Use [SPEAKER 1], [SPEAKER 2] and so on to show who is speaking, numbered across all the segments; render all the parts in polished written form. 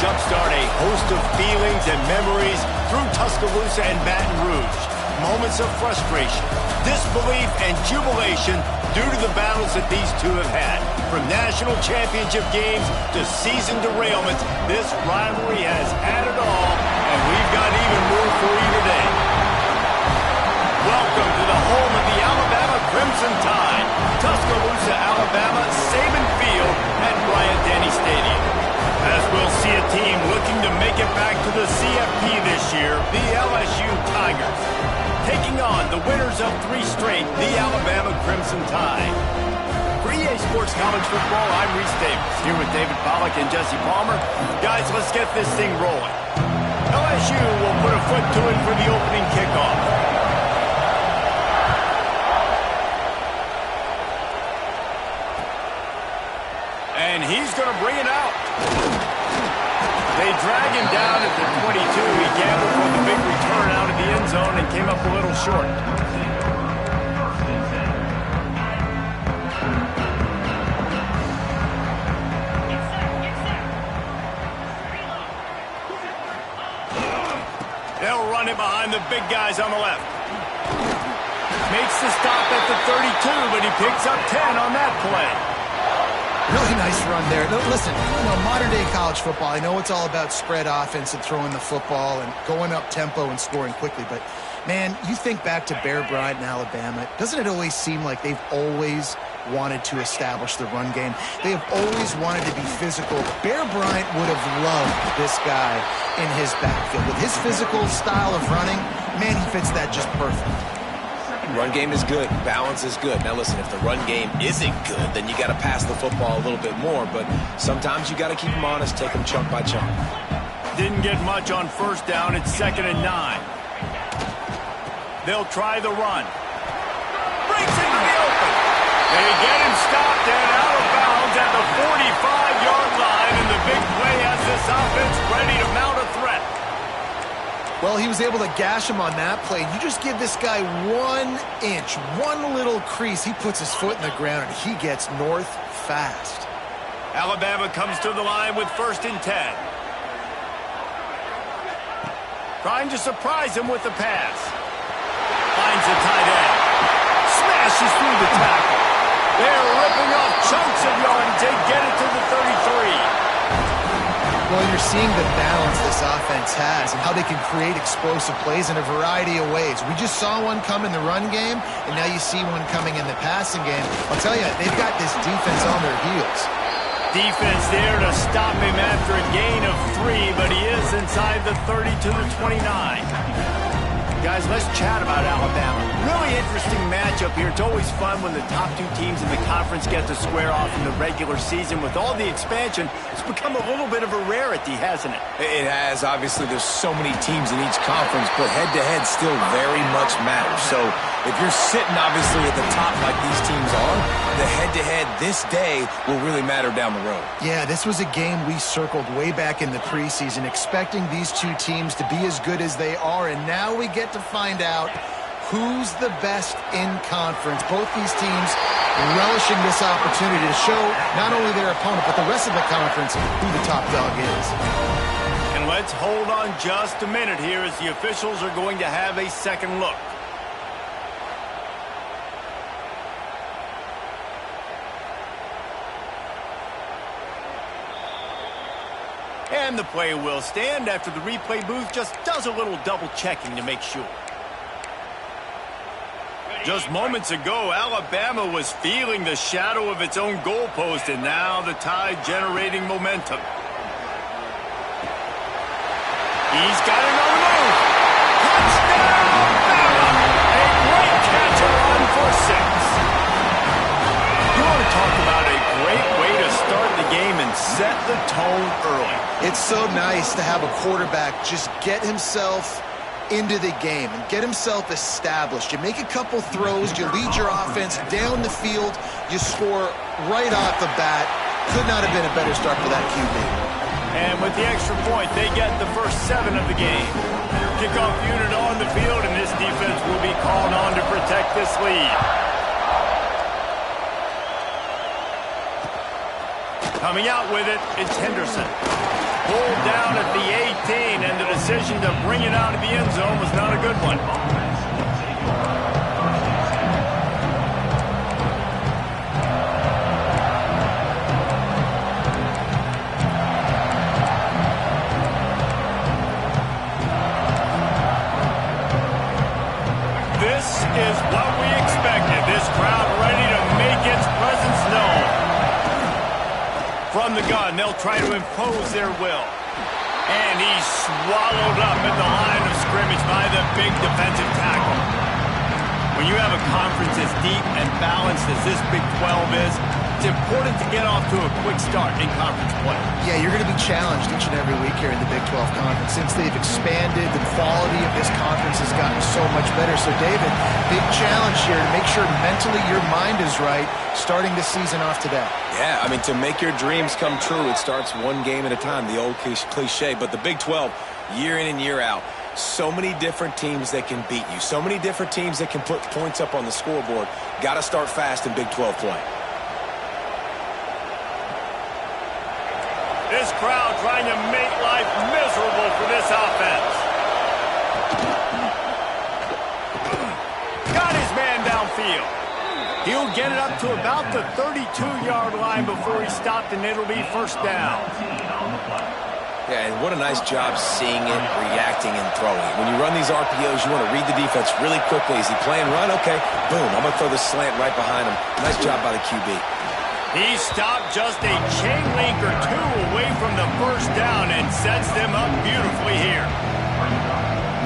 [SPEAKER 1] jumpstart a host of feelings and memories through Tuscaloosa and Baton Rouge. Moments of frustration, disbelief, and jubilation due to the battles that these two have had. From national championship games to season derailments, this rivalry has had it all, and we've got even more for you today. Welcome to the home of the Alabama Crimson Tide, Tuscaloosa, Alabama, Saban Field at Bryant-Denny Stadium. As we'll see a team looking to make it back to the CFP this year, the LSU Tigers, taking on the winners of 3 straight, the Alabama Crimson Tide. For EA Sports College Football, I'm Reese Davis, here with David Pollack and Jesse Palmer. Guys, let's get this thing rolling. LSU will put a foot to it for the opening kickoff. And he's going to bring it out. They drag him down at the 22. He gambled for the big return out of the end zone and came up a little short. They'll run it behind the big guys on the left. Makes the stop at the 32, but he picks up 10 on that play.
[SPEAKER 2] Really nice run there. Listen, modern-day college football, I know it's all about spread offense and throwing the football and going up tempo and scoring quickly, but, man, you think back to Bear Bryant in Alabama, doesn't it always seem like they've always wanted to establish the run game? They have always wanted to be physical. Bear Bryant would have loved this guy in his backfield. With his physical style of running, man, he fits that just perfect.
[SPEAKER 3] Run game is good. Balance is good. Now, listen, if the run game isn't good, then you got to pass the football a little bit more. But sometimes you got to keep them honest, take them chunk by chunk.
[SPEAKER 1] Didn't get much on first down. It's 2nd and 9. They'll try the run. Breaks into the open. They get him stopped and out of bounds at the 45-yard line. And the big play has this offense ready to mount a threat.
[SPEAKER 2] Well, he was able to gash him on that play. You just give this guy 1 inch, one little crease. He puts his foot in the ground, and he gets north fast.
[SPEAKER 1] Alabama comes to the line with 1st and 10. Trying to surprise him with the pass. Finds the tight end. Smashes through the tackle. They're ripping off chunks of yardage. They get it to the 33.
[SPEAKER 2] Well, you're seeing the balance this offense has and how they can create explosive plays in a variety of ways. We just saw one come in the run game, and now you see one coming in the passing game. I'll tell you, they've got this defense on their heels.
[SPEAKER 1] Defense there to stop him after a gain of 3, but he is inside the 30 to the 29. Guys, let's chat about Alabama. Really interesting matchup here. It's always fun when the top 2 teams in the conference get to square off in the regular season. With all the expansion, it's become a little bit of a rarity, hasn't it?
[SPEAKER 3] It has. Obviously, there's so many teams in each conference, but head-to-head still very much matters. So if you're sitting, obviously, at the top like these teams are, the head-to-head this day will really matter down the road.
[SPEAKER 2] Yeah, this was a game we circled way back in the preseason, expecting these 2 teams to be as good as they are, and now we get to find out who's the best in conference. Both these teams relishing this opportunity to show not only their opponent, but the rest of the conference who the top dog is.
[SPEAKER 1] And let's hold on just a minute here as the officials are going to have a second look. And the play will stand after the replay booth just does a little double checking to make sure. Just moments ago, Alabama was feeling the shadow of its own goalpost, and now the Tide generating momentum. He's got it on the move. Touchdown, Bama! A great catch and run for 6. You want to talk about a great way to start the game and set the tone early.
[SPEAKER 2] It's so nice to have a quarterback just get himself into the game and get himself established. You make a couple throws, you lead your offense down the field, you score right off the bat. Could not have been a better start for that QB.
[SPEAKER 1] And with the extra point, they get the first 7 of the game. Kickoff unit on the field, and this defense will be called on to protect this lead. Coming out with it, it's Henderson. pulled down at the 18, and the decision to bring it out of the end zone was not a good one. This is what we expected. This crowd ready to make its presence known. From the gun, they'll try to impose their will. And he's swallowed up at the line of scrimmage by the big defensive tackle. When you have a conference as deep and balanced as this Big 12 is, it's important to get off to a quick start in conference play.
[SPEAKER 2] Yeah, you're going to be challenged each and every week here in the Big 12 Conference. Since they've expanded, the quality of this conference has gotten so much better. So, David, big challenge here to make sure mentally your mind is right starting the season off today.
[SPEAKER 3] Yeah, I mean, to make your dreams come true, it starts one game at a time, the old cliche. But the Big 12, year in and year out, so many different teams that can beat you, so many different teams that can put points up on the scoreboard. Got to start fast in Big 12 play.
[SPEAKER 1] This crowd trying to make life miserable for this offense. Got his man downfield. He'll get it up to about the 32-yard line before he stopped, and it'll be first down.
[SPEAKER 3] Yeah, and what a nice job seeing it, reacting, and throwing it. When you run these RPOs, you want to read the defense really quickly. Is he playing run? Okay, boom, I'm going to throw the slant right behind him. Nice job by the QB.
[SPEAKER 1] He stopped just a chain link or two away from the first down and sets them up beautifully here.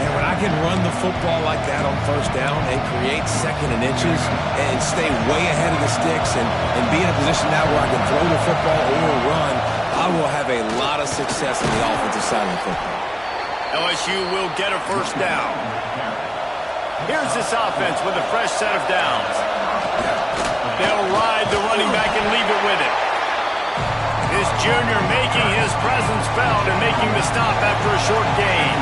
[SPEAKER 3] Man, when I can run the football like that on first down and create second and inches and stay way ahead of the sticks and be in a position now where I can throw the football or run, I will have a lot of success on the offensive side of the football.
[SPEAKER 1] LSU will get a first down. Here's this offense with a fresh set of downs. They'll ride the running back and leave it with it. This junior making his presence felt and making the stop after a short gain.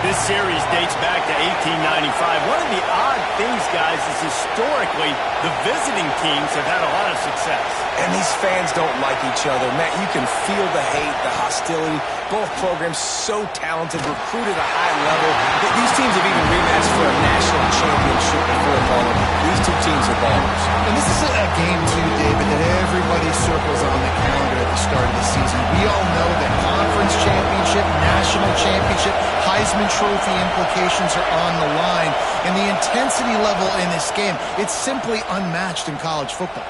[SPEAKER 1] This series dates back to 1895. One of the odd things, guys, is historically the visiting teams have had a lot of success.
[SPEAKER 3] And these fans don't like each other. Matt, you can feel the hate, the hostility. Both programs so talented, recruited at a high level. These teams have even rematched for a national championship before Ballin. These two teams are ballers.
[SPEAKER 2] And this is a game, too, David, that everybody circles on the calendar at the start of the season. We all know that conference championship, national championship, Heisman Trophy implications are on the line. And the intensity level in this game, it's simply unmatched in college football.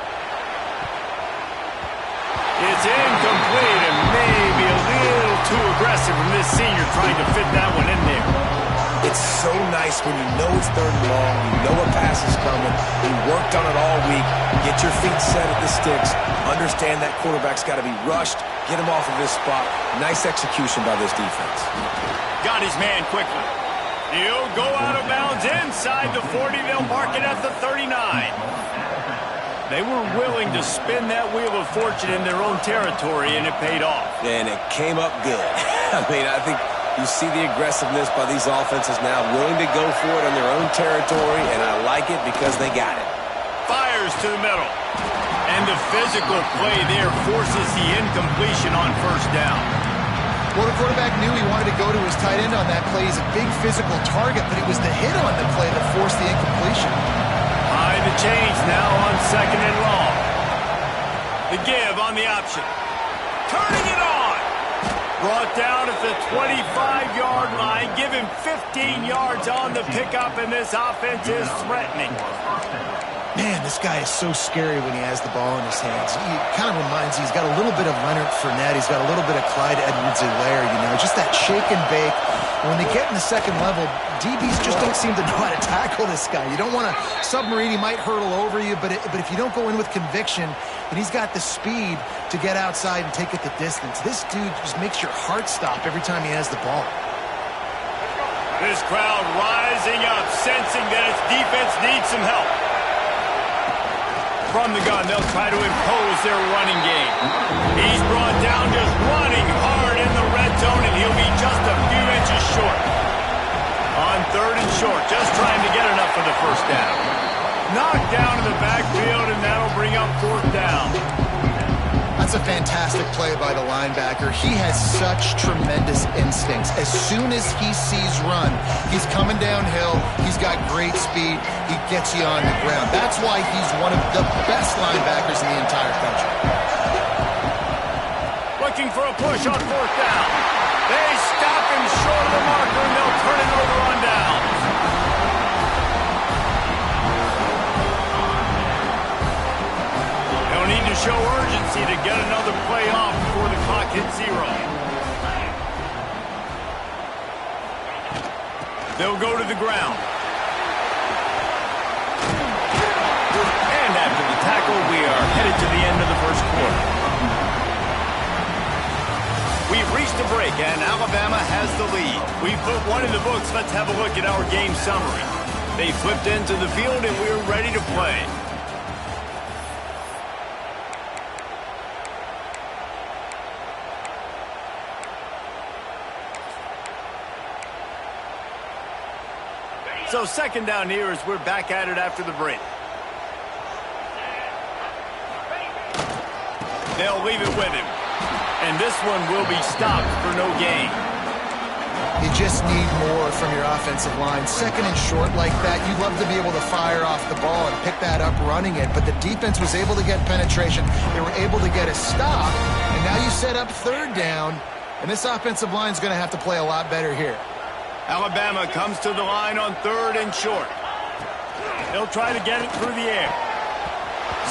[SPEAKER 1] It's incomplete and maybe a little too aggressive from this senior trying to fit that one in there.
[SPEAKER 3] It's so nice when you know it's third and long, you know a pass is coming, you worked on it all week, get your feet set at the sticks, understand that quarterback's got to be rushed, get him off of his spot. Nice execution by this defense.
[SPEAKER 1] Got his man quickly. He'll go out of bounds inside the 40. They'll mark it at the 39. They were willing to spin that wheel of fortune in their own territory, and it paid off.
[SPEAKER 3] And it came up good. I mean, I think you see the aggressiveness by these offenses now, willing to go for it on their own territory, and I like it because they got it.
[SPEAKER 1] Fires to the middle. And the physical play there forces the incompletion on first down.
[SPEAKER 2] Well, the quarterback knew he wanted to go to his tight end on that play. He's a big physical target, but it was the hit on the play that forced the incompletion.
[SPEAKER 1] High the change now on second and long. The give on the option. Turning it on. Brought down at the 25-yard line. Give him 15 yards on the pickup, and this offense is threatening.
[SPEAKER 2] Man, this guy is so scary when he has the ball in his hands. He kind of reminds me, he's got a little bit of Leonard Fournette. He's got a little bit of Clyde Edwards-Helaire, you know, just that shake and bake. And when they get in the second level, DBs just don't seem to know how to tackle this guy. You don't want to submarine. He might hurtle over you, but if you don't go in with conviction, and he's got the speed to get outside and take it the distance, this dude just makes your heart stop every time he has the ball.
[SPEAKER 1] This crowd rising up, sensing that its defense needs some help. From the gun, they'll try to impose their running game. He's brought down just running hard in the red zone, and he'll be just a few inches short. On third and short, just trying to get enough for the first down. Knocked down in the backfield, and that'll bring up fourth down.
[SPEAKER 2] That's That's a fantastic play by the linebacker. He has such tremendous instincts. As soon as he sees run, he's coming downhill. He's got great speed. He gets you on the ground. That's why he's one of the best linebackers in the entire country.
[SPEAKER 1] Looking for a push on fourth down. They stop him short of the marker, and they'll turn it over on downs. They'll need to show urgency to get another play off before the clock hits 0. They'll go to the ground. And after the tackle, we are headed to the end of the first quarter. We've reached a break, and Alabama has the lead. We've put one in the books. Let's have a look at our game summary. They flipped into the field, and we're ready to play. So second down here as we're back at it after the break. They'll leave it with him. And this one will be stopped for no gain.
[SPEAKER 2] You just need more from your offensive line. Second and short like that, you'd love to be able to fire off the ball and pick that up running it. But the defense was able to get penetration. They were able to get a stop. And now you set up third down. And this offensive line is going to have to play a lot better here.
[SPEAKER 1] Alabama comes to the line on third and short. They'll try to get it through the air.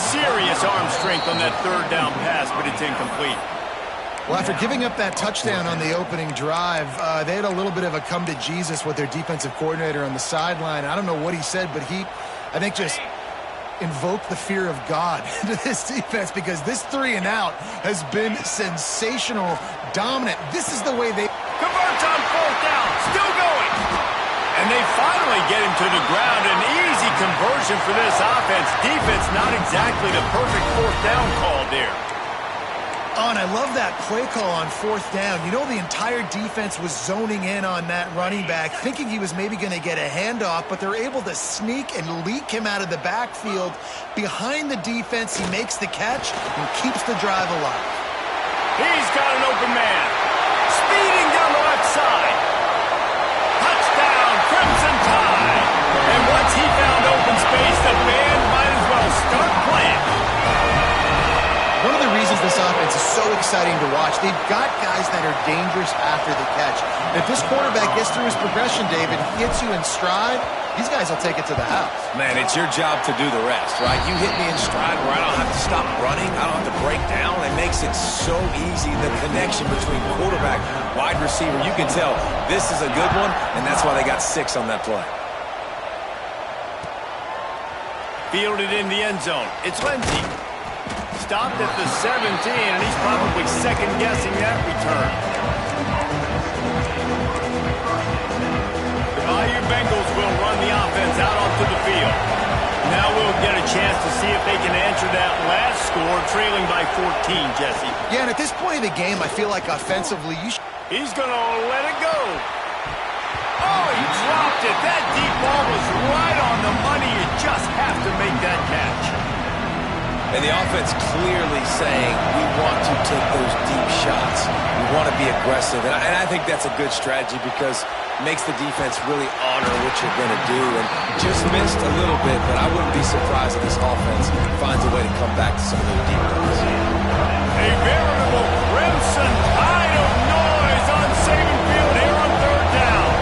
[SPEAKER 1] Serious arm strength on that third down pass, but it's incomplete.
[SPEAKER 2] Well, after giving up that touchdown on the opening drive, they had a little bit of a come to Jesus with their defensive coordinator on the sideline. I don't know what he said, but he, I think, just invoked the fear of God into this defense, because this 3 and out has been sensational, dominant. This is the way they
[SPEAKER 1] converts on fourth down, still going. And they finally get him to the ground. An easy conversion for this offense. Defense not exactly the perfect fourth down call there.
[SPEAKER 2] Oh, and I love that play call on fourth down. You know, the entire defense was zoning in on that running back, thinking he was maybe going to get a handoff, but they're able to sneak and leak him out of the backfield. Behind the defense, he makes the catch and keeps the drive alive.
[SPEAKER 1] He's got an open man. Speeding down the left side. Touchdown, Crimson Tide. And once he found open space, the band might as well start playing.
[SPEAKER 2] One of the reasons this offense is so exciting to watch, they've got guys that are dangerous after the catch. If this quarterback gets through his progression, David, he hits you in stride, these guys will take it to the house.
[SPEAKER 3] Man, it's your job to do the rest, right? You hit me in stride where I don't have to stop running, I don't have to break down. It makes it so easy, the connection between quarterback, wide receiver. You can tell this is a good one, and that's why they got 6 on that play.
[SPEAKER 1] Fielded in the end zone. It's Lindsey. Stopped at the 17, and he's probably second-guessing that return. The Bayou Bengals will run the offense out onto the field. Now we'll get a chance to see if they can answer that last score, trailing by 14, Jesse.
[SPEAKER 2] Yeah, and at this point of the game, I feel like offensively,
[SPEAKER 1] He's going to let it go. Oh, he dropped it. That deep ball was right on the money. You just have to make that catch.
[SPEAKER 3] And the offense clearly saying, we want to take those deep shots. We want to be aggressive. And I think that's a good strategy, because it makes the defense really honor what you're going to do. And just missed a little bit, but I wouldn't be surprised if this offense finds a way to come back to some of those deep ones.
[SPEAKER 1] A veritable crimson tide of noise on Saban Field here on third down.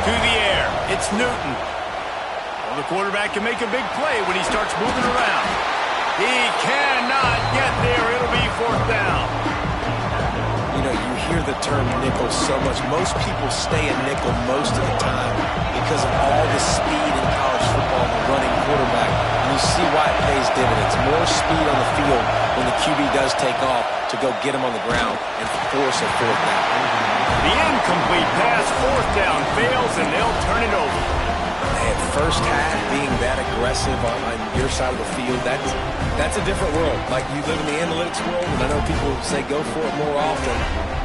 [SPEAKER 1] To the air. It's Newton. The quarterback can make a big play when he starts moving around. He cannot get there. It'll be fourth down.
[SPEAKER 3] You know, you hear the term nickel so much. Most people stay in nickel most of the time because of all the speed in college football and the running quarterback. And you see why it pays dividends. More speed on the field when the QB does take off to go get him on the ground and force a fourth down.
[SPEAKER 1] The incomplete pass, fourth down, fails, and they'll turn it over.
[SPEAKER 3] Man, first half being that aggressive on your side of the field, that's a different world. Like, you live in the analytics world, and I know people say go for it more often.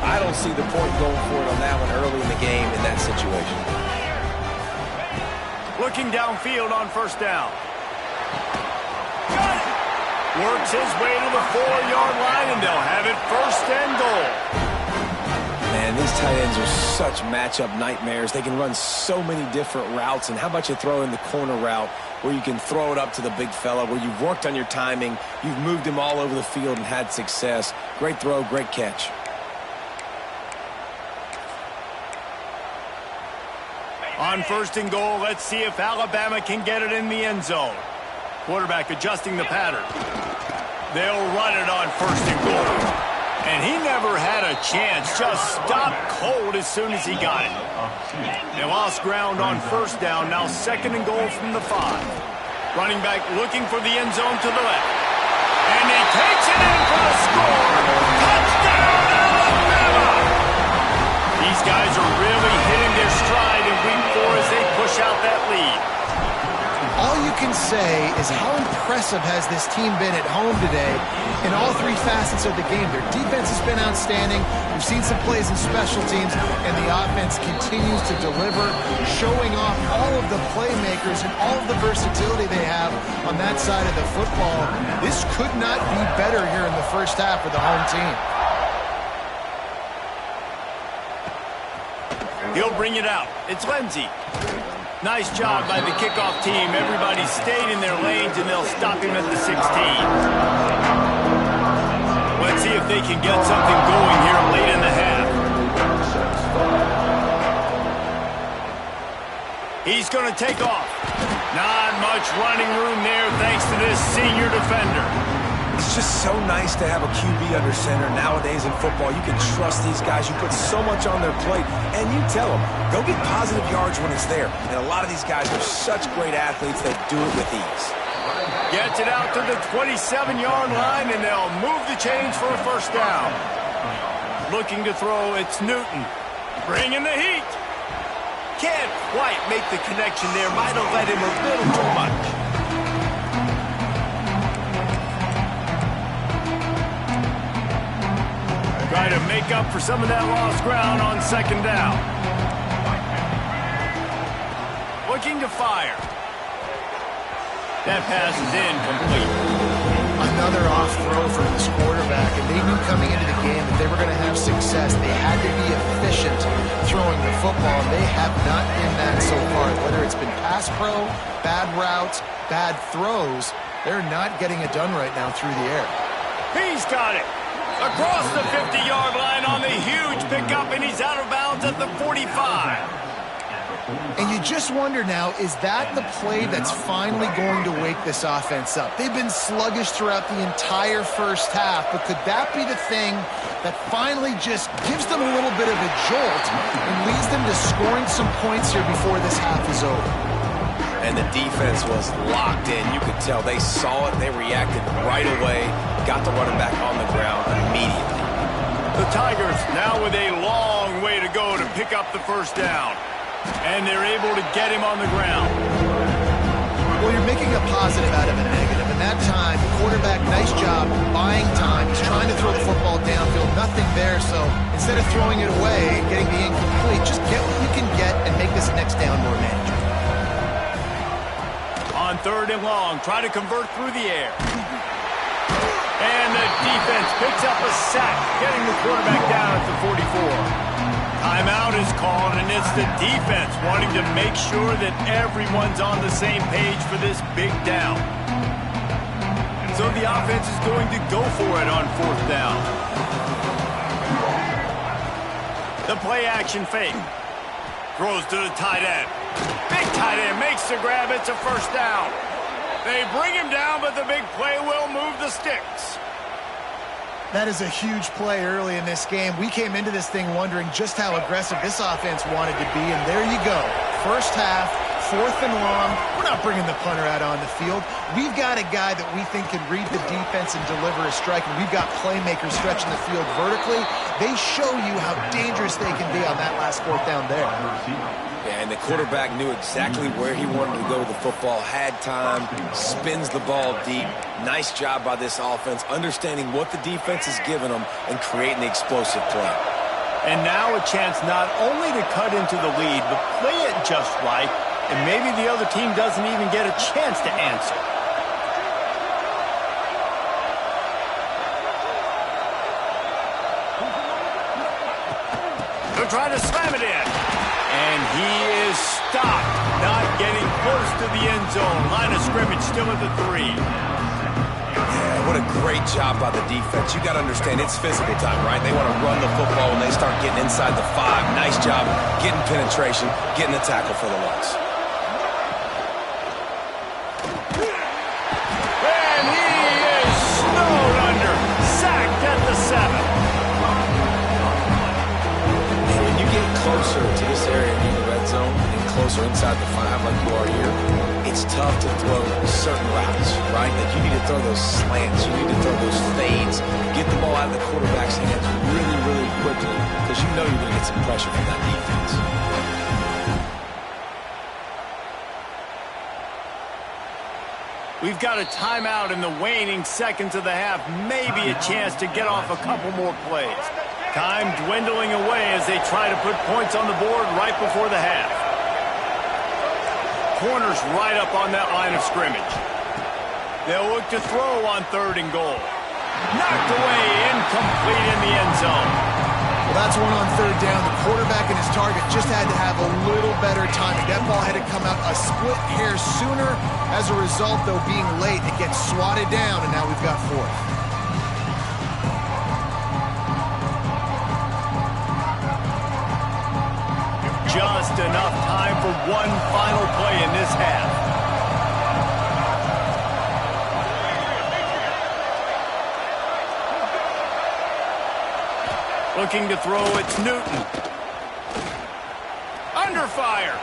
[SPEAKER 3] I don't see the point going for it on that one early in the game in that situation.
[SPEAKER 1] Looking downfield on first down. Got it! Works his way to the 4-yard line, and they'll have it 1st and goal.
[SPEAKER 3] Man, these tight ends are such matchup nightmares. They can run so many different routes. And how about you throw in the corner route where you can throw it up to the big fella, where you've worked on your timing, you've moved him all over the field and had success. Great throw, great catch.
[SPEAKER 1] On 1st and goal, let's see if Alabama can get it in the end zone. Quarterback adjusting the pattern. They'll run it on 1st and goal. And he never had a chance, just stopped cold as soon as he got it. They lost ground on 1st down, now 2nd and goal from the 5. Running back looking for the end zone to the left. And he takes it in for a score. Touchdown, Alabama! These guys are really hitting their stride in week 4 as they push out that lead.
[SPEAKER 2] All you can say is how impressive has this team been at home today in all 3 facets of the game. Their defense has been outstanding. We've seen some plays in special teams, and the offense continues to deliver, showing off all of the playmakers and all of the versatility they have on that side of the football. This could not be better here in the 1st half for the home team.
[SPEAKER 1] He'll bring it out. It's Lindsey. Nice job by the kickoff team. Everybody stayed in their lanes, and they'll stop him at the 16. Let's see if they can get something going here late in the half. He's going to take off. Not much running room there thanks to this senior defender.
[SPEAKER 3] It's just so nice to have a QB under center. Nowadays in football, you can trust these guys. You put so much on their plate, and you tell them, go get positive yards when it's there. And a lot of these guys are such great athletes that do it with ease.
[SPEAKER 1] Gets it out to the 27-yard line, and they'll move the chains for a 1st down. Looking to throw, it's Newton. Bringing the heat. Can't quite make the connection there. Might have let him a little too much. Try to make up for some of that lost ground on 2nd down. Looking to fire. That pass is incomplete.
[SPEAKER 2] Another off throw for this quarterback, and they knew coming into the game that they were going to have success. They had to be efficient throwing the football, and they have not been that so far. Whether it's been pass pro, bad routes, bad throws, they're not getting it done right now through the air.
[SPEAKER 1] He's got it. Across the 50-yard line on the huge pickup, and he's out of bounds at the 45.
[SPEAKER 2] And you just wonder now, is that the play that's finally going to wake this offense up? They've been sluggish throughout the entire 1st half, but could that be the thing that finally just gives them a little bit of a jolt and leads them to scoring some points here before this half is over?
[SPEAKER 3] And the defense was locked in. You could tell they saw it. They reacted right away. Got the running back on the ground immediately.
[SPEAKER 1] The Tigers now with a long way to go to pick up the 1st down. And they're able to get him on the ground.
[SPEAKER 2] Well, you're making a positive out of a negative. And that time, the quarterback, nice job buying time. He's trying to throw the football downfield. Nothing there. So instead of throwing it away and getting the incomplete, just get what you can get and make this next down more manageable.
[SPEAKER 1] On 3rd and long, try to convert through the air. And the defense picks up a sack, getting the quarterback down at the 44. Timeout is called, and it's the defense wanting to make sure that everyone's on the same page for this big down. So the offense is going to go for it on 4th down. The play action fake. Throws to the tight end. Big tight end makes the grab. It's a 1st down. They bring him down, but the big play will move the sticks.
[SPEAKER 2] That is a huge play early in this game. We came into this thing wondering just how aggressive this offense wanted to be, and there you go. 1st half, 4th and long. We're not bringing the punter out on the field. We've got a guy that we think can read the defense and deliver a strike, and we've got playmakers stretching the field vertically. They show you how dangerous they can be on that last 4th down there.
[SPEAKER 3] Yeah, and the quarterback knew exactly where he wanted to go with the football, had time, spins the ball deep. Nice job by this offense, understanding what the defense is giving them and creating the explosive play.
[SPEAKER 1] And now a chance not only to cut into the lead, but play it just right, and maybe the other team doesn't even get a chance to answer. He'll try to slam it in. And he is stopped, not getting close to the end zone. Line of scrimmage still at the 3.
[SPEAKER 3] Yeah, what a great job by the defense. You got to understand, it's physical time, right? They want to run the football when they start getting inside the 5. Nice job getting penetration, getting the tackle for the loss.
[SPEAKER 1] And he is snowed under, sacked at the 7.
[SPEAKER 3] When you get closer to this area in the red zone and closer inside the 5 like you are here, it's tough to throw certain routes, right? Like you need to throw those slants, you need to throw those fades, get the ball out of the quarterback's hands really, really quickly because you know you're going to get some pressure from that defense.
[SPEAKER 1] We've got a timeout in the waning seconds of the half, maybe a chance to get off a couple more plays. Time dwindling away as they try to put points on the board right before the half. Corners right up on that line of scrimmage. They'll look to throw on 3rd and goal. Knocked away, incomplete in the end zone.
[SPEAKER 2] Well, that's one on 3rd down. The quarterback and his target just had to have a little better timing. That ball had to come out a split hair sooner. As a result, though, being late, it gets swatted down, and now we've got 4th.
[SPEAKER 1] Just enough time for one final play in this half. Looking to throw, it's Newton. Under fire.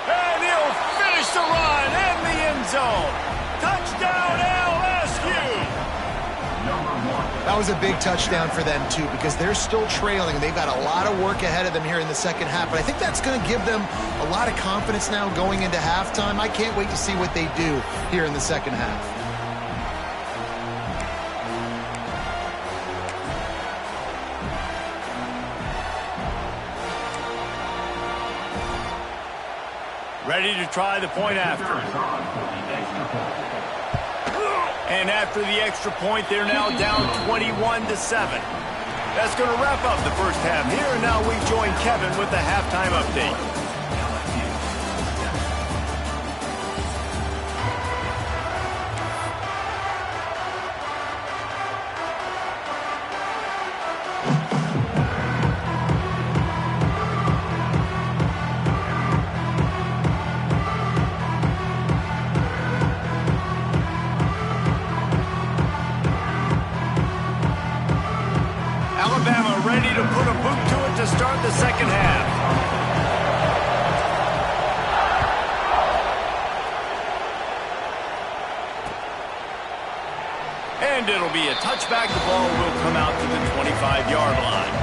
[SPEAKER 1] And he'll finish the run in the end zone. Touchdown LSU.
[SPEAKER 2] That was a big touchdown for them, too, because they're still trailing. They've got a lot of work ahead of them here in the second half, but I think that's going to give them a lot of confidence now going into halftime. I can't wait to see what they do here in the second half.
[SPEAKER 1] Ready to try the point after. And after the extra point, they're now down 21-7. That's going to wrap up the first half here, and now we join Kevin with the halftime update. Alabama ready to put a boot to it to start the second half. And it'll be a touchback. The ball will come out to the 25-yard line.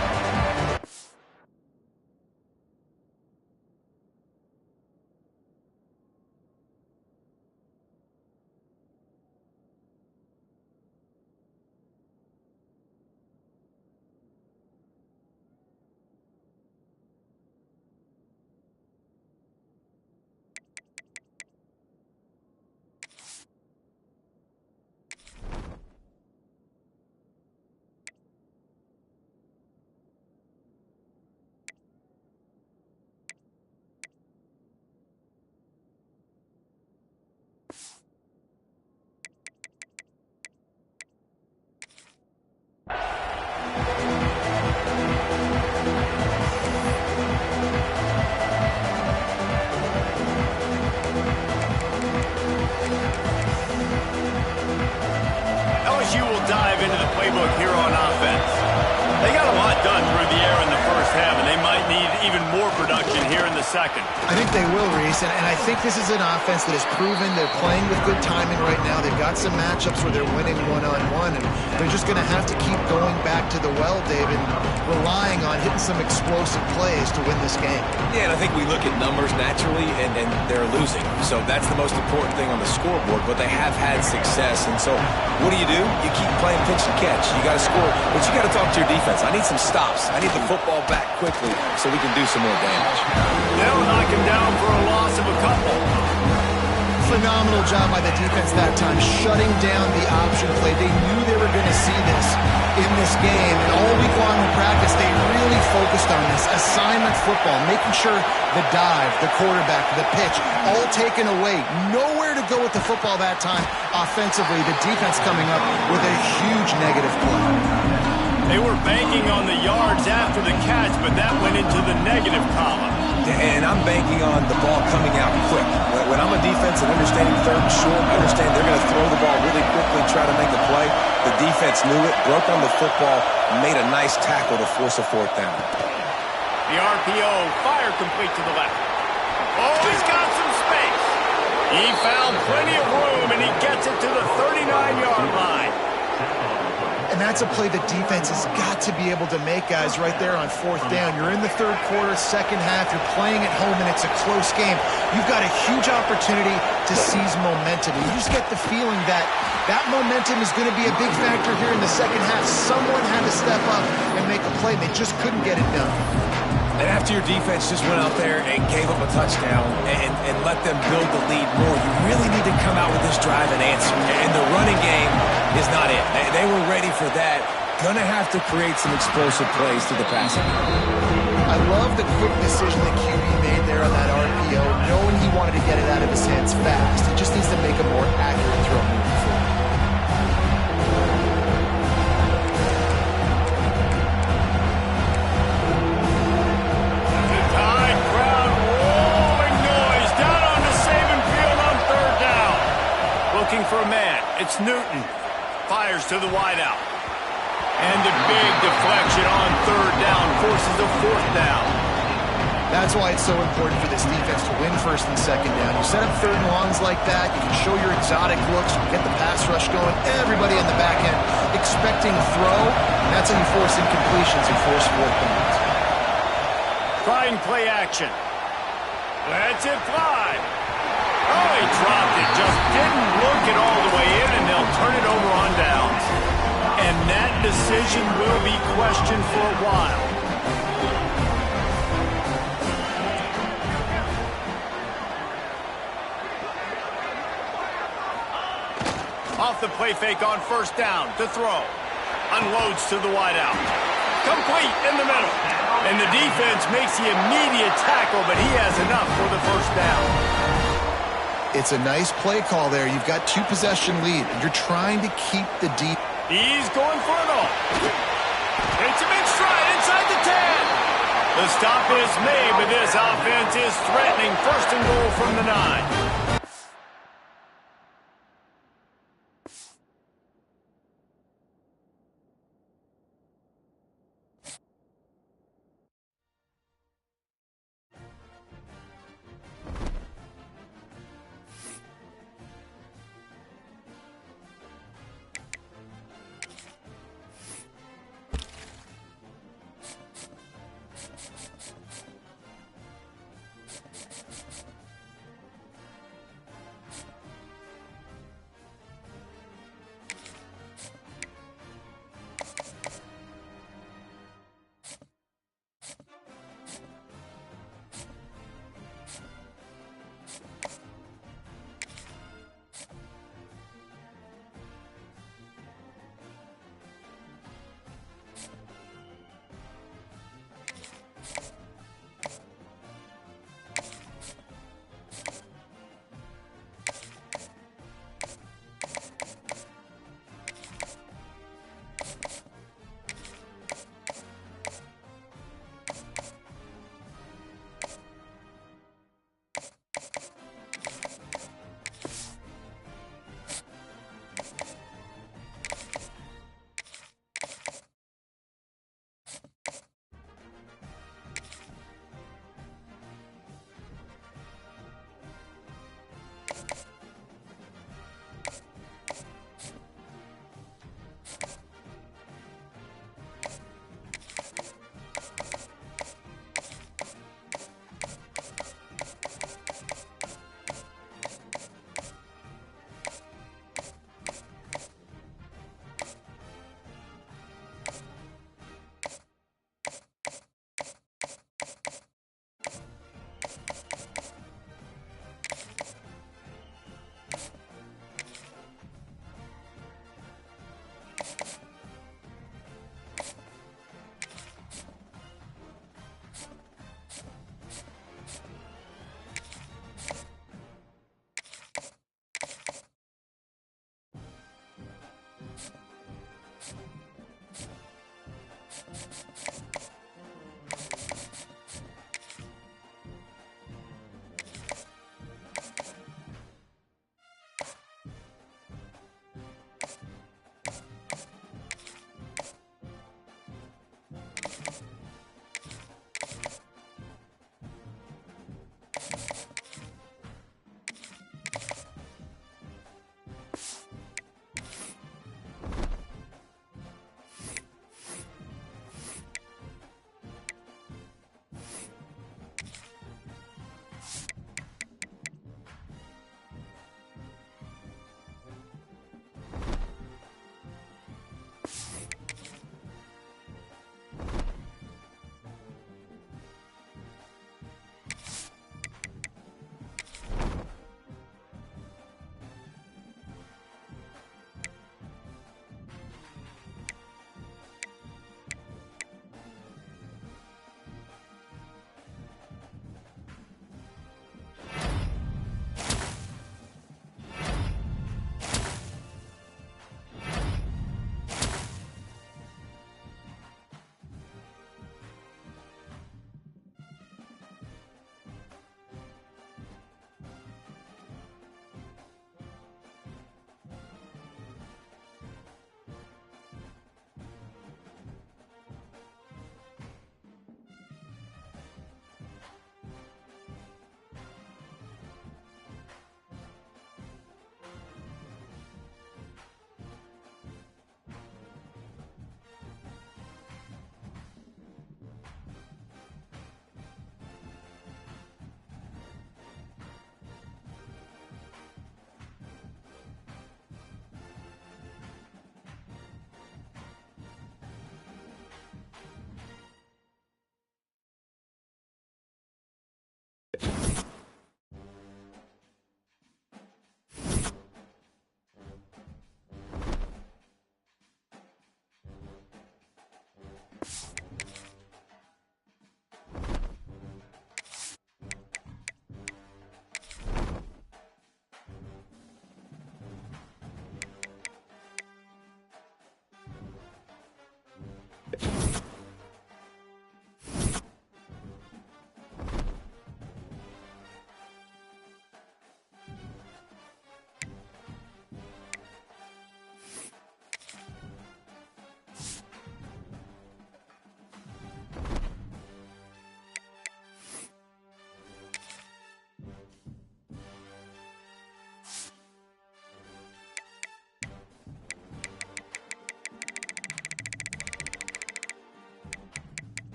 [SPEAKER 1] LSU will dive into the playbook here on offense. They got a lot done through the air in the first half, and they might need even more production here in the second.
[SPEAKER 2] I think they will, Reese, and I think this is an offense that has proven they're playing with good timing right now. They've got some matchups where they're winning one-on-one, and they're just going to have to keep going back to the well, David, relying on hitting some explosive plays to win this game.
[SPEAKER 3] Yeah, and I think we look at numbers naturally, and they're losing. So that's the most important thing on the scoreboard, but they have had success. And so what do? You keep playing pitch and catch. You got to score, but you got to talk to your defense. I need some stops. I need the football back quickly so we can do some more damage.
[SPEAKER 1] They'll knock him down for a loss of a couple.
[SPEAKER 2] phenomenal job by the defense that time, shutting down the option play. They knew they were going to see this in this game, and all week long in practice, they really focused on this assignment football, making sure the dive, the quarterback, the pitch, all taken away. Nowhere to go with the football that time offensively. The defense coming up with a huge negative play.
[SPEAKER 1] They were banking on the yards after the catch, but that went into the negative column.
[SPEAKER 3] And I'm banking on the ball coming out quick. When I'm a defense and understanding third and short, I understand they're going to throw the ball really quickly, try to make a play. The defense knew it, broke on the football, made a nice tackle to force a fourth down.
[SPEAKER 1] The RPO, fire complete to the left. Oh, he's got some space. He found plenty of room, and he gets it to the 39-yard line.
[SPEAKER 2] And that's a play the defense has got to be able to make, guys, right there on fourth down. You're in the third quarter, second half. You're playing at home, and it's a close game. You've got a huge opportunity to seize momentum. And you just get the feeling that that momentum is going to be a big factor here in the second half. Someone had to step up and make a play, and they just couldn't get it done.
[SPEAKER 3] And after your defense just went out there and gave up a touchdown and let them build the lead more, you really need to come out with this drive and answer. And the running game is not it. They were ready for that. Going to have to create some explosive plays through the passing.
[SPEAKER 2] I love the quick decision that QB made there on that RPO, knowing he wanted to get it out of his hands fast. He just needs to make a more accurate throw moving forward.
[SPEAKER 1] For a man, it's Newton. Fires to the wideout. And a big deflection on third down forces a fourth down.
[SPEAKER 2] That's why it's so important for this defense to win first and second down. You set up third and longs like that, you can show your exotic looks, you get the pass rush going, everybody in the back end expecting a throw, and that's how you force incompletions and force fourth downs.
[SPEAKER 1] Trying play action. Let's it fly. Oh, he dropped it. Just didn't look it all the way in, and they'll turn it over on downs. And that decision will be questioned for a while. Off the play fake on first down to throw. Unloads to the wideout. Complete in the middle. And the defense makes the immediate tackle, but he has enough for the first down.
[SPEAKER 2] It's a nice play call there. You've got two-possession lead, and you're trying to keep the deep.
[SPEAKER 1] He's going for it all. Takes him in stride inside the 10. The stop is made, but this offense is threatening first and goal from the 9.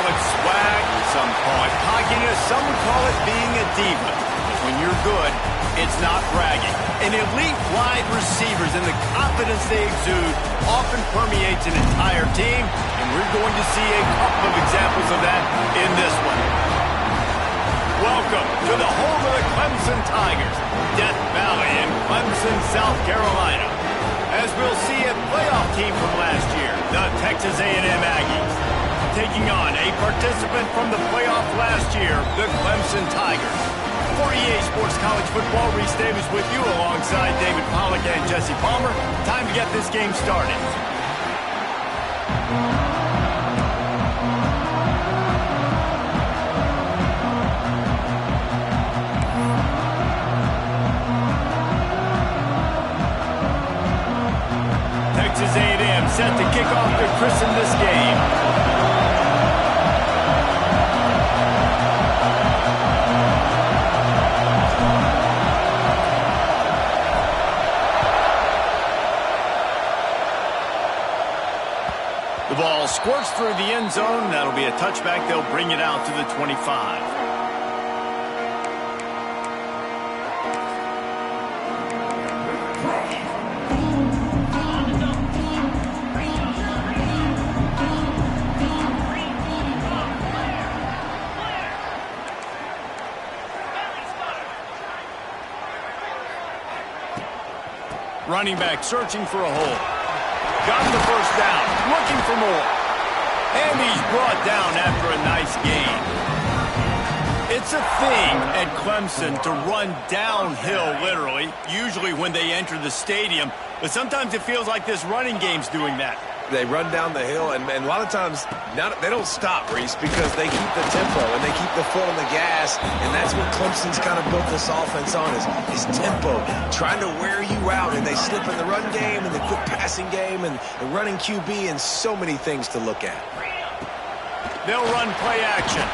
[SPEAKER 1] call it swag, some call it cockiness, some would call it being a diva. When you're good, it's not bragging. And elite wide receivers and the confidence they exude often permeates an entire team, and we're going to see a couple of examples of that in this one. Welcome to the home of the Clemson Tigers, Death Valley in Clemson, South Carolina. As we'll see a playoff team from last year, the Texas A&M Aggies, taking on a participant from the playoff last year, the Clemson Tigers. For EA Sports College Football, Reese Davis with you alongside David Pollack and Jesse Palmer. Time to get this game started. Texas A&M set to kick off to christen this game. The ball squirts through the end zone. That'll be a touchback. They'll bring it out to the 25. Running back searching for a hole. Got the first down, looking for more. And he's brought down after a nice gain. It's a thing at Clemson to run downhill, literally, usually when they enter the stadium. But sometimes it feels like this running game's doing that.
[SPEAKER 3] They run down the hill, and a lot of times they don't stop, Reese, because they keep the tempo and they keep the foot on the gas, and that's what Clemson's kind of built this offense on is tempo, trying to wear you out, and they slip in the run game and the quick passing game and the running QB and so many things to look at.
[SPEAKER 1] They'll run play action.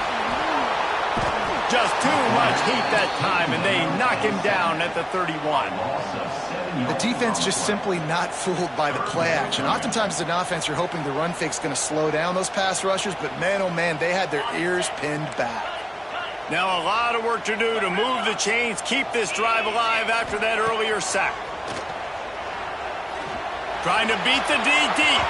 [SPEAKER 1] Just too much heat that time, and they knock him down at the 31.
[SPEAKER 2] The defense just simply not fooled by the play action. Oftentimes as an offense, you're hoping the run fake's going to slow down those pass rushers, but man, oh man, they had their ears pinned back.
[SPEAKER 1] Now a lot of work to do to move the chains, keep this drive alive after that earlier sack. Trying to beat the D deep.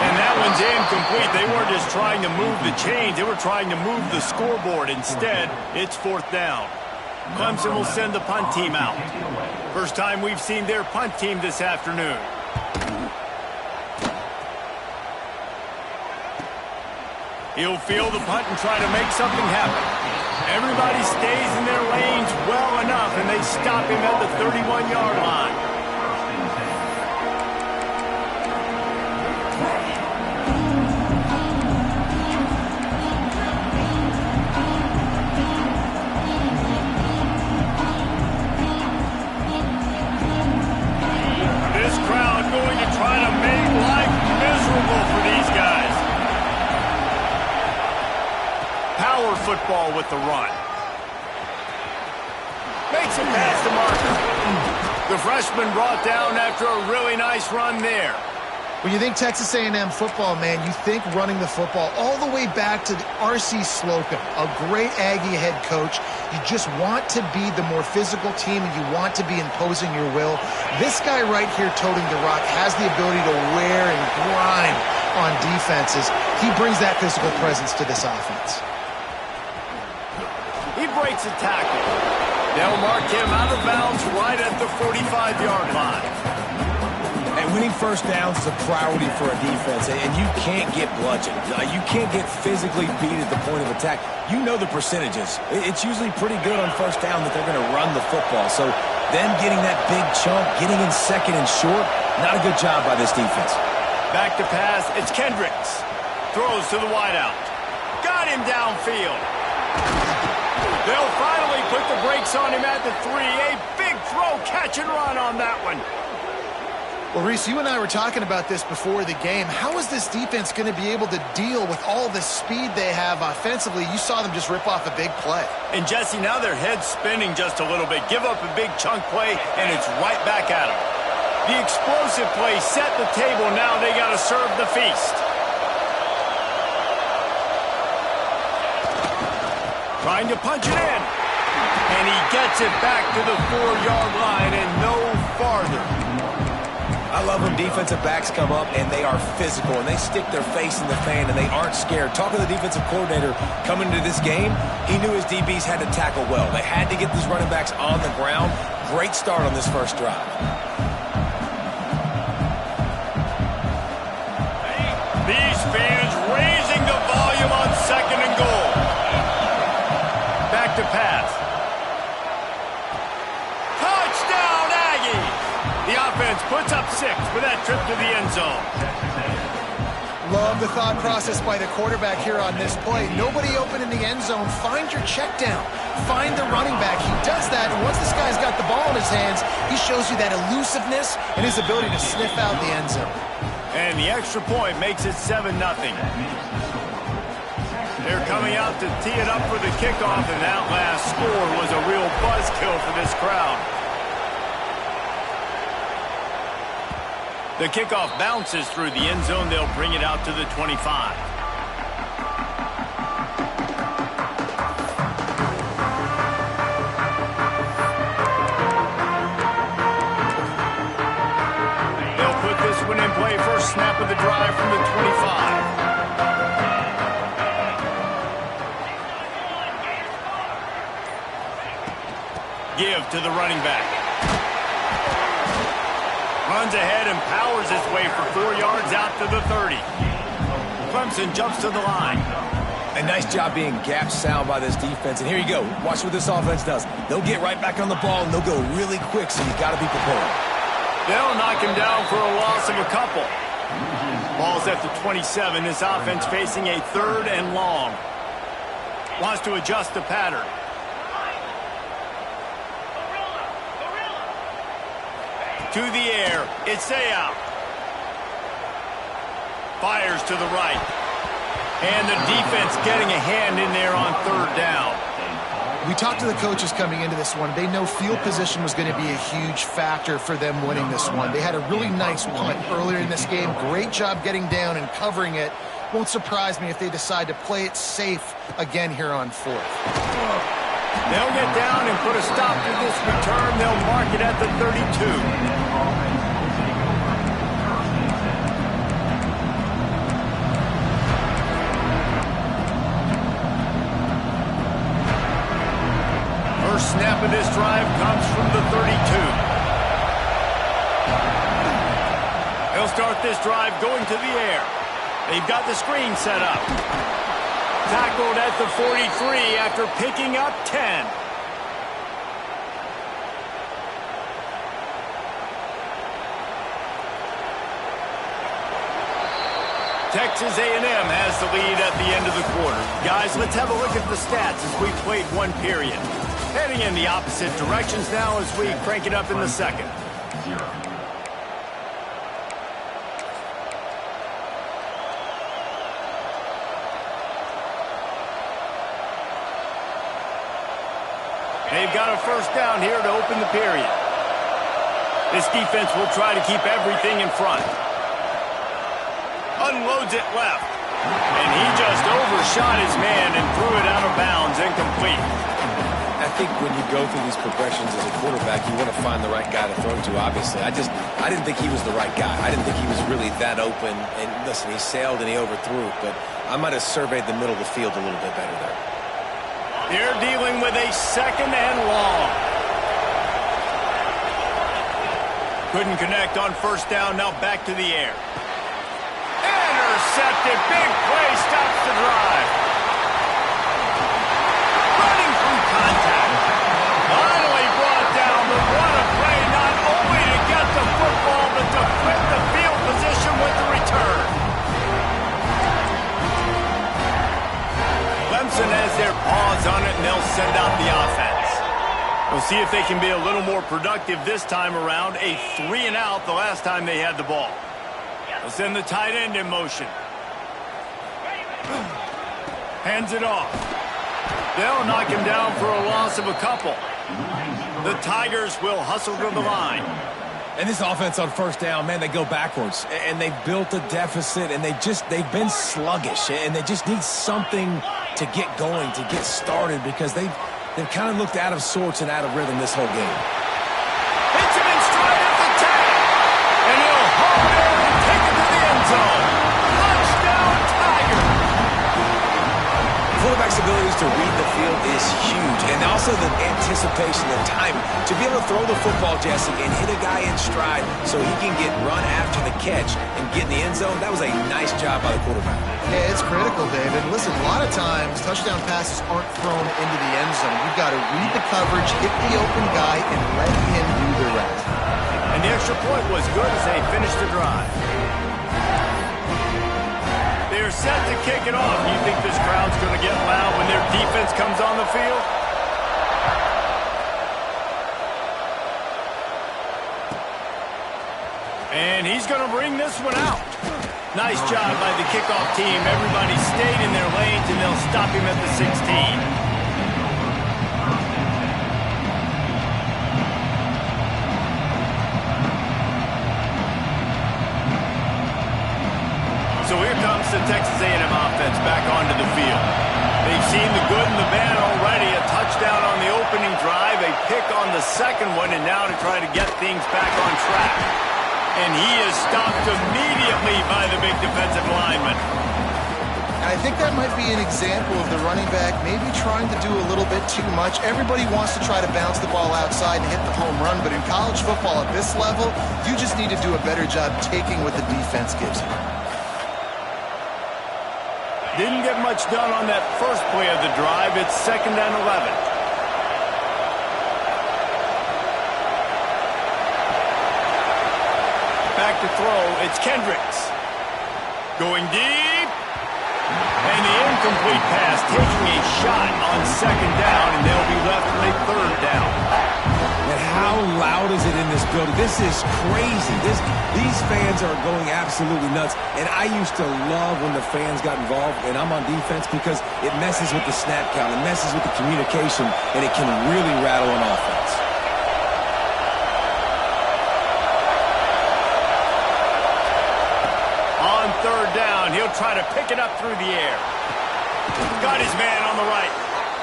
[SPEAKER 1] And that one's incomplete. They weren't just trying to move the chains, they were trying to move the scoreboard. Instead, it's fourth down. Clemson will send the punt team out. First time we've seen their punt team this afternoon. He'll field the punt and try to make something happen. Everybody stays in their lanes well enough, and they stop him at the 31-yard line. Football with the run. Makes it past the marker. The freshman brought down after a really nice run there.
[SPEAKER 2] When you think Texas A&M football, man, you think running the football all the way back to R.C. Slocum, a great Aggie head coach. You just want to be the more physical team, and you want to be imposing your will. This guy right here toting the rock has the ability to wear and grind on defenses. He brings that physical presence to this offense.
[SPEAKER 1] He breaks a tackle. They'll mark him out of bounds right at the 45-yard line.
[SPEAKER 3] And winning first downs is a priority for a defense, and you can't get bludgeoned. You can't get physically beat at the point of attack. You know the percentages. It's usually pretty good on first down that they're going to run the football. So them getting that big chunk, getting in second and short, not a good job by this defense.
[SPEAKER 1] Back to pass, it's Kendricks. Throws to the wideout. Got him downfield. They'll finally put the brakes on him at the 3. A big throw, catch and run on that one.
[SPEAKER 2] Well, Reese, you and I were talking about this before the game. How is this defense going to be able to deal with all the speed they have offensively? You saw them just rip off a big play.
[SPEAKER 1] And, Jesse, now their head's spinning just a little bit. Give up a big chunk play, and it's right back at them. The explosive play set the table. Now they got to serve the feast. Trying to punch it in. And he gets it back to the 4-yard line and no farther.
[SPEAKER 3] I love when defensive backs come up and they are physical and they stick their face in the fan and they aren't scared. Talking to the defensive coordinator coming into this game, he knew his DBs had to tackle well. They had to get these running backs on the ground. Great start on this first drive.
[SPEAKER 1] These fans raising the volume on 2nd and goal. Back to pass. Touchdown, Aggies! The offense puts up 6 for that trip to the end zone.
[SPEAKER 2] Love the thought process by the quarterback here on this play. Nobody open in the end zone. Find your check down. Find the running back. He does that, and once this guy's got the ball in his hands, he shows you that elusiveness and his ability to sniff out the end zone.
[SPEAKER 1] And the extra point makes it 7-0. They're coming out to tee it up for the kickoff, and that last score was a real buzzkill for this crowd. The kickoff bounces through the end zone. They'll bring it out to the 25. They'll put this one in play. First snap of the drive from the 25. Give to the running back. Runs ahead and powers his way for 4 yards out to the 30. Clemson jumps to the line.
[SPEAKER 3] A nice job being gap sound by this defense. And here you go. Watch what this offense does. They'll get right back on the ball, and they'll go really quick, so you got to be prepared.
[SPEAKER 1] They'll knock him down for a loss of a couple. Ball's at the 27. This offense facing a 3rd and long. Wants to adjust the pattern. To the air, it's out. Fires to the right. And the defense getting a hand in there on 3rd down.
[SPEAKER 2] We talked to the coaches coming into this one. They know field position was going to be a huge factor for them winning this one. They had a really nice punt earlier in this game. Great job getting down and covering it. Won't surprise me if they decide to play it safe again here on 4th.
[SPEAKER 1] They'll get down and put a stop to this return. They'll mark it at the 32. First snap of this drive comes from the 32. They'll start this drive going to the air. They've got the screen set up. Tackled at the 43 after picking up 10. Texas A&M has the lead at the end of the quarter. Guys, let's have a look at the stats as we played one period. Heading in the opposite directions now as we crank it up in the second. They've got a first down here to open the period. This defense will try to keep everything in front. Unloads it left. And he just overshot his man and threw it out of bounds, incomplete.
[SPEAKER 3] I think when you go through these progressions as a quarterback, you want to find the right guy to throw to, obviously. I didn't think he was the right guy. I didn't think he was really that open. And listen, he sailed and he overthrew, but I might have surveyed the middle of the field a little bit better there.
[SPEAKER 1] They're dealing with a 2nd and long. Couldn't connect on first down, now back to the air. Intercepted, big play, stops the drive. Running through contact. Finally brought down, but what a play, not only to get the football, but to flip the field position with the return. Clemson has their paws on it, and they'll send out the offense. We'll see if they can be a little more productive this time around. A 3-and-out the last time they had the ball. They'll send the tight end in motion. Hands it off. They'll knock him down for a loss of a couple. The Tigers will hustle to the line.
[SPEAKER 3] And this offense on first down, man, they go backwards. And they've built a deficit, and they've been sluggish. And they just need something to get going, to get started, because they've kind of looked out of sorts and out of rhythm this whole game.
[SPEAKER 1] Hits him in stride at the 10. And he'll haul it in and take it to the end zone. Touchdown, Tiger.
[SPEAKER 3] Quarterback's abilities to read the field is huge, and also the anticipation, the timing. To be able to throw the football, Jesse, and hit a guy in stride so he can get run after the catch and get in the end zone, that was a nice job by the quarterback.
[SPEAKER 2] Yeah, it's critical, David. Listen, a lot of times, touchdown passes aren't thrown into the end zone. You've got to read the coverage, hit the open guy, and let him do the rest.
[SPEAKER 1] And the extra point was good as they finished the drive. They're set to kick it off. You think this crowd's going to get loud when their defense comes on the field? And he's going to bring this one out. Nice job by the kickoff team. Everybody stayed in their lanes, and they'll stop him at the 16. So here comes the Texas A&M offense back onto the field. They've seen the good and the bad already. A touchdown on the opening drive, a pick on the second one, and now to try to get things back on track. And he is stopped immediately by the big defensive lineman.
[SPEAKER 2] I think that might be an example of the running back maybe trying to do a little bit too much. Everybody wants to try to bounce the ball outside and hit the home run, but in college football at this level, you just need to do a better job taking what the defense gives you.
[SPEAKER 1] Didn't get much done on that first play of the drive. It's 2nd and 11. Back to throw. It's Kendricks. Going deep. And the incomplete pass taking a shot on 2nd down, and they'll be left with a 3rd down.
[SPEAKER 3] And how loud is it in this building? This is crazy. These fans are going absolutely nuts. And I used to love when the fans got involved, and I'm on defense, because it messes with the snap count, it messes with the communication, and it can really rattle an offense.
[SPEAKER 1] On 3rd down, he'll try to pick it up through the air. Got his man on the right.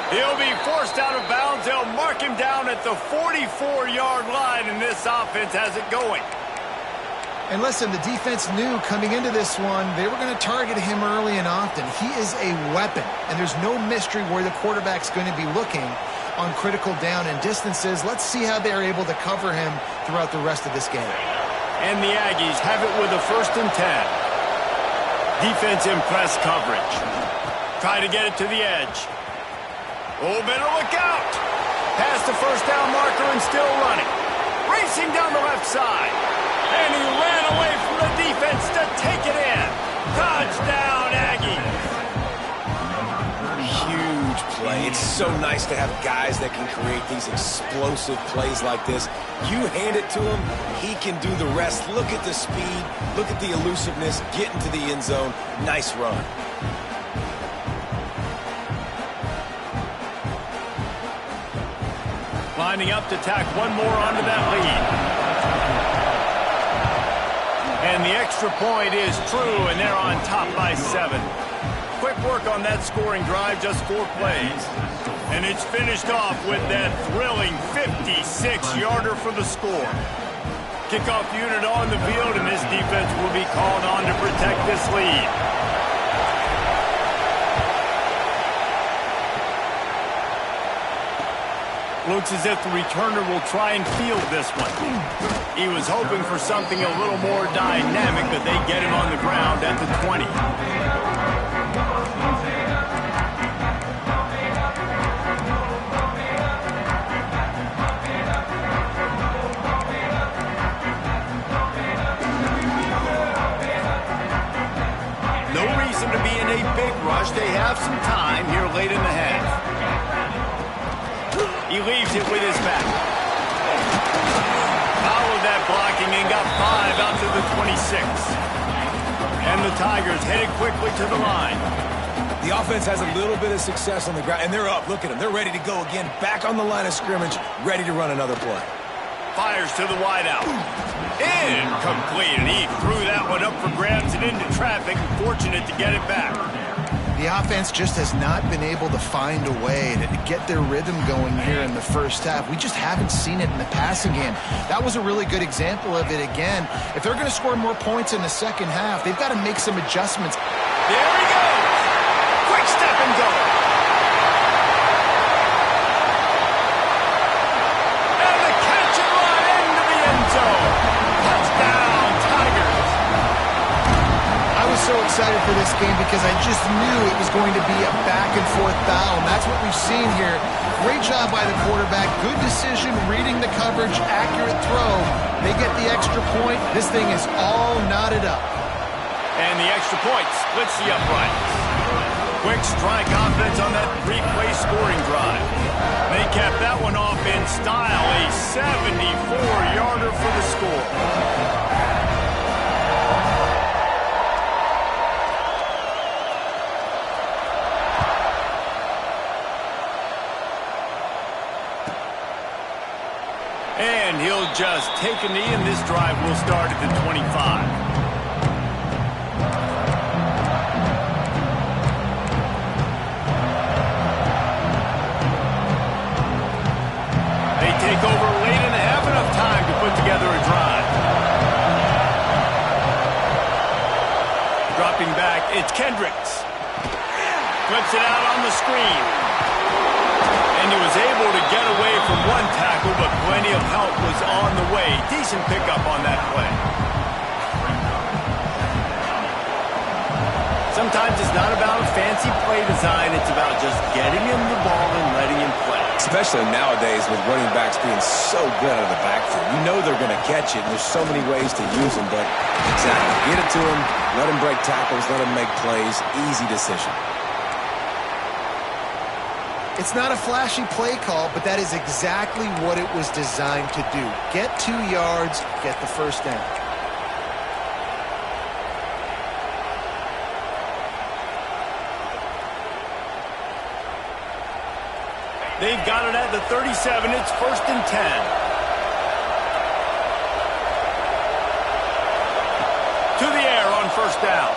[SPEAKER 1] He'll be forced out of bounds. They'll mark him down at the 44-yard line, and this offense has it going.
[SPEAKER 2] And listen, the defense knew coming into this one, they were going to target him early and often. He is a weapon, and there's no mystery where the quarterback's going to be looking on critical down and distances. Let's see how they're able to cover him throughout the rest of this game.
[SPEAKER 1] And the Aggies have it with a 1st and 10. Defense in press coverage. Try to get it to the edge. Oh, better look out. Past the 1st down marker and still running. Racing down the left side. And he ran away from the defense to take it in. Touchdown, Aggies.
[SPEAKER 3] Huge play. It's so nice to have guys that can create these explosive plays like this. You hand it to him, he can do the rest. Look at the speed. Look at the elusiveness. Get into the end zone. Nice run.
[SPEAKER 1] Lining up to tack one more onto that lead. And the extra point is true, and they're on top by 7. Quick work on that scoring drive, just 4 plays. And it's finished off with that thrilling 56-yarder for the score. Kickoff unit on the field, and this defense will be called on to protect this lead. Looks as if the returner will try and field this one. He was hoping for something a little more dynamic, but they get him on the ground at the 20. No reason to be in a big rush. They have some time here late in the half. He leaves it with his back. Followed that blocking and got 5 out to the 26. And the Tigers headed quickly to the line.
[SPEAKER 3] The offense has a little bit of success on the ground, and they're up. Look at them. They're ready to go again. Back on the line of scrimmage, ready to run another play.
[SPEAKER 1] Fires to the wideout. Incomplete, and he threw that one up for grabs and into traffic. Fortunate to get it back.
[SPEAKER 2] The offense just has not been able to find a way to get their rhythm going here in the first half. We just haven't seen it in the passing game. That was a really good example of it again. If they're going to score more points in the second half, they've got to make some adjustments.
[SPEAKER 1] There he goes. Quick step and go. And the catch and run into the end zone. Touchdown, Tigers.
[SPEAKER 2] I was so excited for this game because I just knew it was going to be a back-and-forth battle, and that's what we've seen here. Great job by the quarterback. Good decision, reading the coverage, accurate throw. They get the extra point. This thing is all knotted up.
[SPEAKER 1] And the extra point splits the uprights. Quick strike offense on that three-play scoring drive. They capped that one off in style, a 74-yarder for the score. And he'll just take a knee, and this drive will start at the 25. They take over late and have enough time to put together a drive. Dropping back, it's Kendricks. Flips it out on the screen. And he was able to get away from one tackle, but plenty of help was on the way. Decent pickup on that play. Sometimes it's not about a fancy play design. It's about just getting him the ball and letting him play.
[SPEAKER 3] Especially nowadays with running backs being so good out of the backfield. You know they're going to catch it, and there's so many ways to use them. But exactly, get it to him, let him break tackles, let him make plays. Easy decision.
[SPEAKER 2] It's not a flashy play call, but that is exactly what it was designed to do. Get 2 yards, get the first down.
[SPEAKER 1] They've got it at the 37. It's 1st and 10. To the air on 1st down.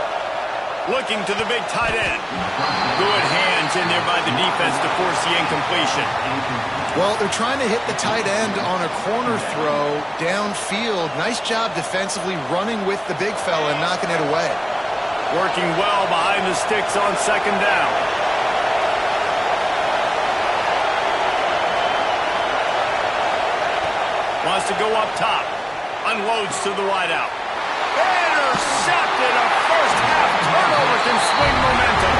[SPEAKER 1] Looking to the big tight end. Good hands in there by the defense to force the incompletion.
[SPEAKER 2] Well, they're trying to hit the tight end on a corner throw downfield. Nice job defensively running with the big fella and knocking it away.
[SPEAKER 1] Working well behind the sticks on 2nd down. Wants to go up top. Unloads to the wideout. Intercepted. A first-half turnover can swing momentum.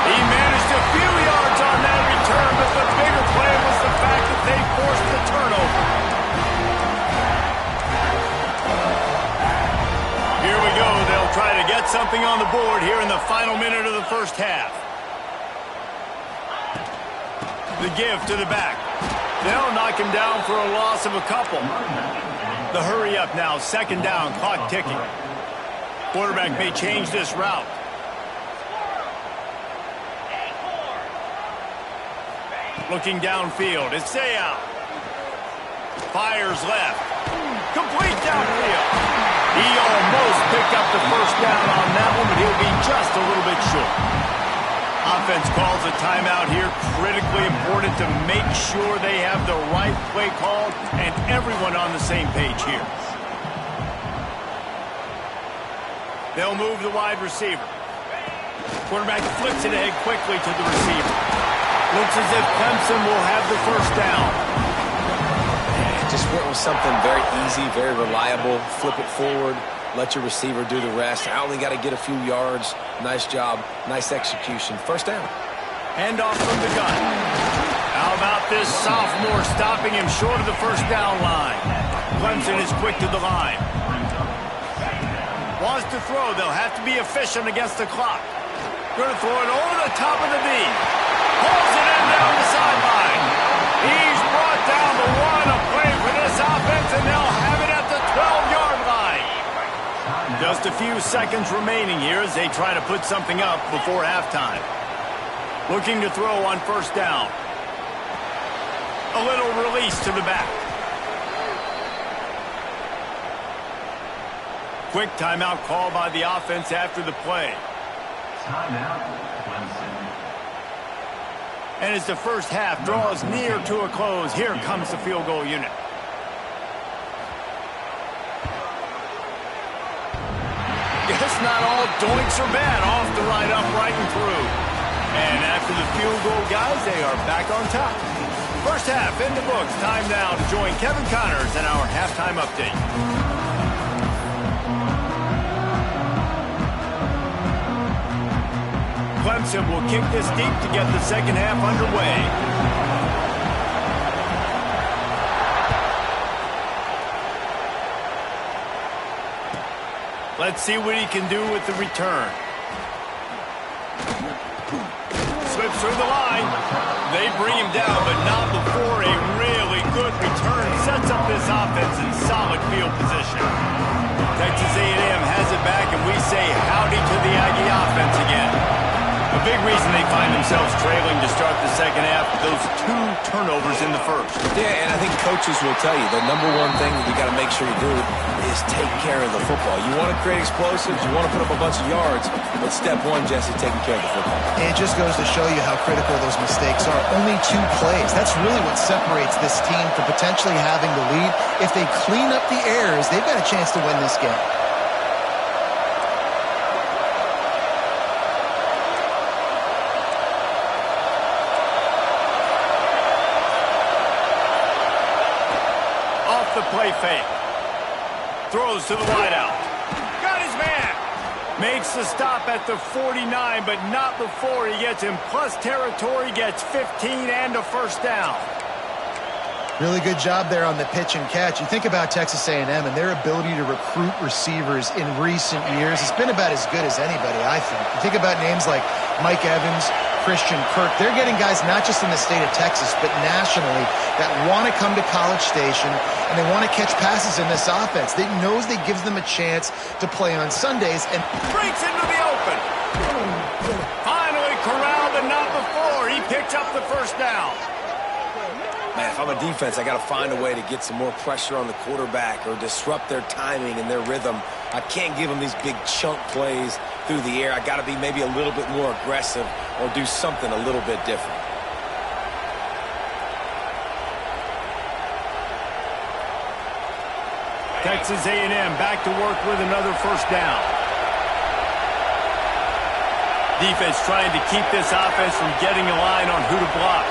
[SPEAKER 1] He managed a few yards on that return, but the bigger play was the fact that they forced the turnover. Here we go. They'll try to get something on the board here in the final minute of the first half. The give to the back. They'll knock him down for a loss of a couple. The hurry up now, 2nd down, clock ticking. Quarterback may change this route. Looking downfield, it's Seau. Fires left. Complete downfield. He almost picked up the first down on that one, but he'll be just a little bit short. Offense calls a timeout here. Critically important to make sure they have the right play called and everyone on the same page here. They'll move the wide receiver. Quarterback flips it ahead quickly to the receiver. Looks as if Clemson will have the first down.
[SPEAKER 3] Just went with something very easy, very reliable. Flip it forward. Let your receiver do the rest. I only got to get a few yards. Nice job. Nice execution. First down.
[SPEAKER 1] Handoff from the gun. How about this sophomore stopping him short of the first down line? Clemson is quick to the line. Wants to throw. They'll have to be efficient against the clock. Going to throw it over the top of the knee. Pulls it in down the sideline. He's brought down the one. A play for this offense, and they'll have it at the 12-yard line. Just a few seconds remaining here as they try to put something up before halftime. Looking to throw on 1st down. A little release to the back. Quick timeout call by the offense after the play.
[SPEAKER 4] Timeout.
[SPEAKER 1] And as the first half draws near to a close, here comes the field goal unit. Guess not all doinks are bad. Off the right, upright, and through. And after the field goal, guys, they are back on top. First half in the books. Time now to join Kevin Connors in our halftime update. Clemson will kick this deep to get the second half underway. Let's see what he can do with the return. Slips through the line. They bring him down, but not before a really good return sets up this offense in solid field position. Texas A&M has it back, and we say howdy to the Aggie offense again. A big reason they find themselves trailing to start the second half, those 2 turnovers in the first.
[SPEAKER 3] Yeah, and I think coaches will tell you the number one thing that you got to make sure you do is take care of the football. You want to create explosives, you want to put up a bunch of yards, but step one, Jesse, taking care of the football.
[SPEAKER 2] And it just goes to show you how critical those mistakes are. Only 2 plays. That's really what separates this team from potentially having the lead. If they clean up the errors, they've got a chance to win this game.
[SPEAKER 1] Play fake. Throws to the wideout. Got his man. Makes the stop at the 49, but not before he gets in plus territory, gets 15 and a first down.
[SPEAKER 2] Really good job there on the pitch and catch. You think about Texas A&M and their ability to recruit receivers in recent years. It's been about as good as anybody, I think. You think about names like Mike Evans, Christian Kirk. They're getting guys not just in the state of Texas, but nationally that want to come to College Station and they want to catch passes in this offense. They knows they gives them a chance to play on Sundays and
[SPEAKER 1] breaks into the open. Finally corralled, but not before. He picked up the first down.
[SPEAKER 3] Man, if I'm a defense, I got to find a way to get some more pressure on the quarterback or disrupt their timing and their rhythm. I can't give them these big chunk plays through the air. I got to be maybe a little bit more aggressive or do something a little bit different.
[SPEAKER 1] Texas A&M back to work with another first down. Defense trying to keep this offense from getting a line on who to block.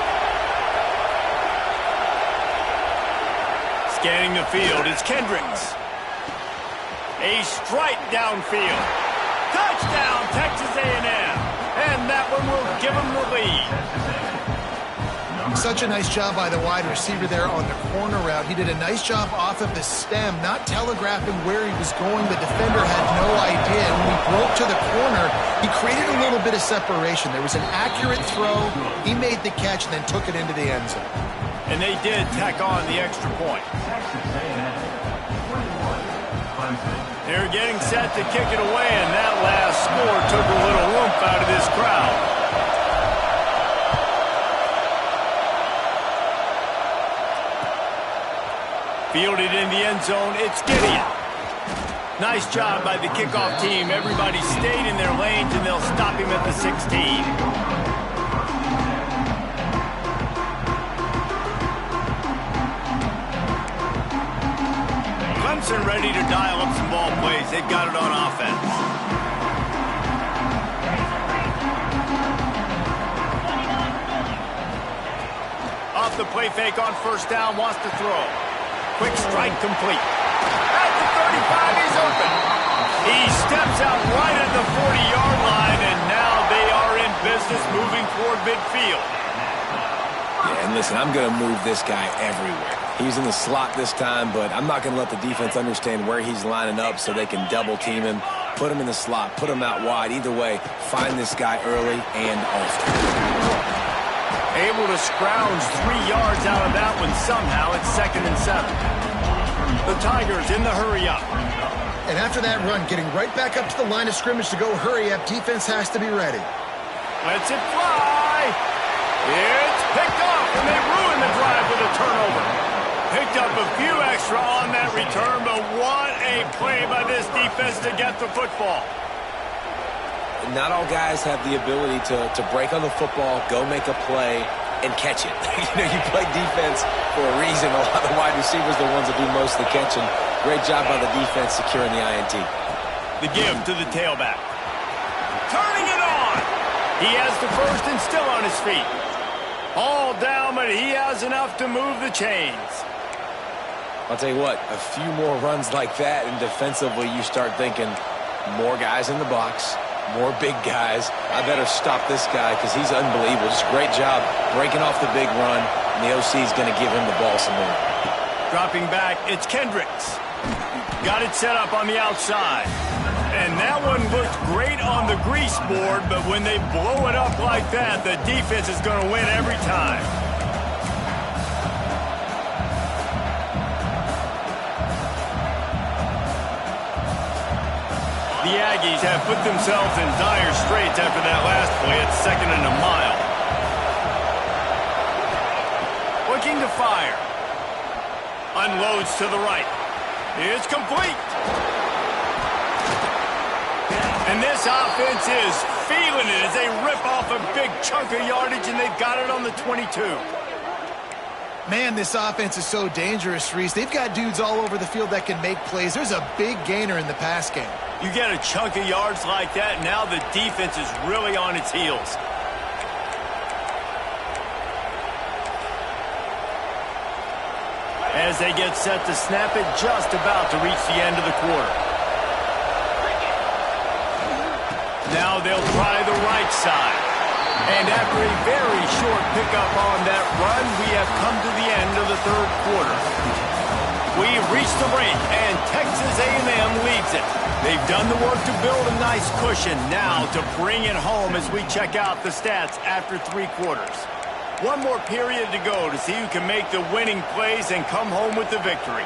[SPEAKER 1] Scanning the field, it's Kendricks. A strike downfield. Touchdown, Texas A&M. And that one will give them the lead.
[SPEAKER 2] Such a nice job by the wide receiver there on the corner route. He did a nice job off of the stem, not telegraphing where he was going. The defender had no idea. And when he broke to the corner, he created a little bit of separation. There was an accurate throw. He made the catch and then took it into the end zone.
[SPEAKER 1] And they did tack on the extra point. They're getting set to kick it away, and that last score took a little oomph out of this crowd. Fielded in the end zone, it's Gideon. Nice job by the kickoff team. Everybody stayed in their lanes, and they'll stop him at the 16. Clemson ready to dial up some ball plays. They've got it on offense. Off the play fake on first down, wants to throw. Quick strike complete. At the 35, he's open. He steps out right at the 40-yard line, and now they are in business moving toward midfield.
[SPEAKER 3] Yeah, and listen, I'm going to move this guy everywhere. He's in the slot this time, but I'm not going to let the defense understand where he's lining up so they can double team him, put him in the slot, put him out wide. Either way, find this guy early and often.
[SPEAKER 1] Able to scrounge 3 yards out of that one somehow. It's 2nd and 7. The Tigers in the hurry-up.
[SPEAKER 2] And after that run, getting right back up to the line of scrimmage to go hurry up, defense has to be ready.
[SPEAKER 1] Lets it fly. It's picked off, and they ruin the drive with a turnover. Picked up a few extra on that return, but what a play by this defense to get the football.
[SPEAKER 3] not all guys have the ability to break on the football, go make a play, and catch it. You play defense for a reason. A lot of the wide receivers are the ones that do most of the catching. Great job by the defense securing the INT.
[SPEAKER 1] The give to the tailback. Turning it on. He has the first and still on his feet. All down, but he has enough to move the chains.
[SPEAKER 3] I'll tell you what, a few more runs like that, and defensively you start thinking more guys in the box, more big guys. I better stop this guy because he's unbelievable. Just a great job breaking off the big run, and the OC is going to give him the ball some more.
[SPEAKER 1] Dropping back, it's Kendricks. Got it set up on the outside. And that one looked great on the grease board, but when they blow it up like that, the defense is going to win every time. The Aggies have put themselves in dire straits after that last play at 2nd and a mile. Looking to fire. Unloads to the right. It's complete. And this offense is feeling it as they rip off a big chunk of yardage, and they've got it on the 22.
[SPEAKER 2] Man, this offense is so dangerous, Reese. They've got dudes all over the field that can make plays. There's a big gainer in the pass game.
[SPEAKER 1] You get a chunk of yards like that, now the defense is really on its heels. As they get set to snap it, just about to reach the end of the quarter. Now they'll try the right side. And after a very short pickup on that run, we have come to the end of the third quarter. We've reached the break, and Texas A&M leads it. They've done the work to build a nice cushion. Now to bring it home as we check out the stats after 3 quarters. One more period to go to see who can make the winning plays and come home with the victory.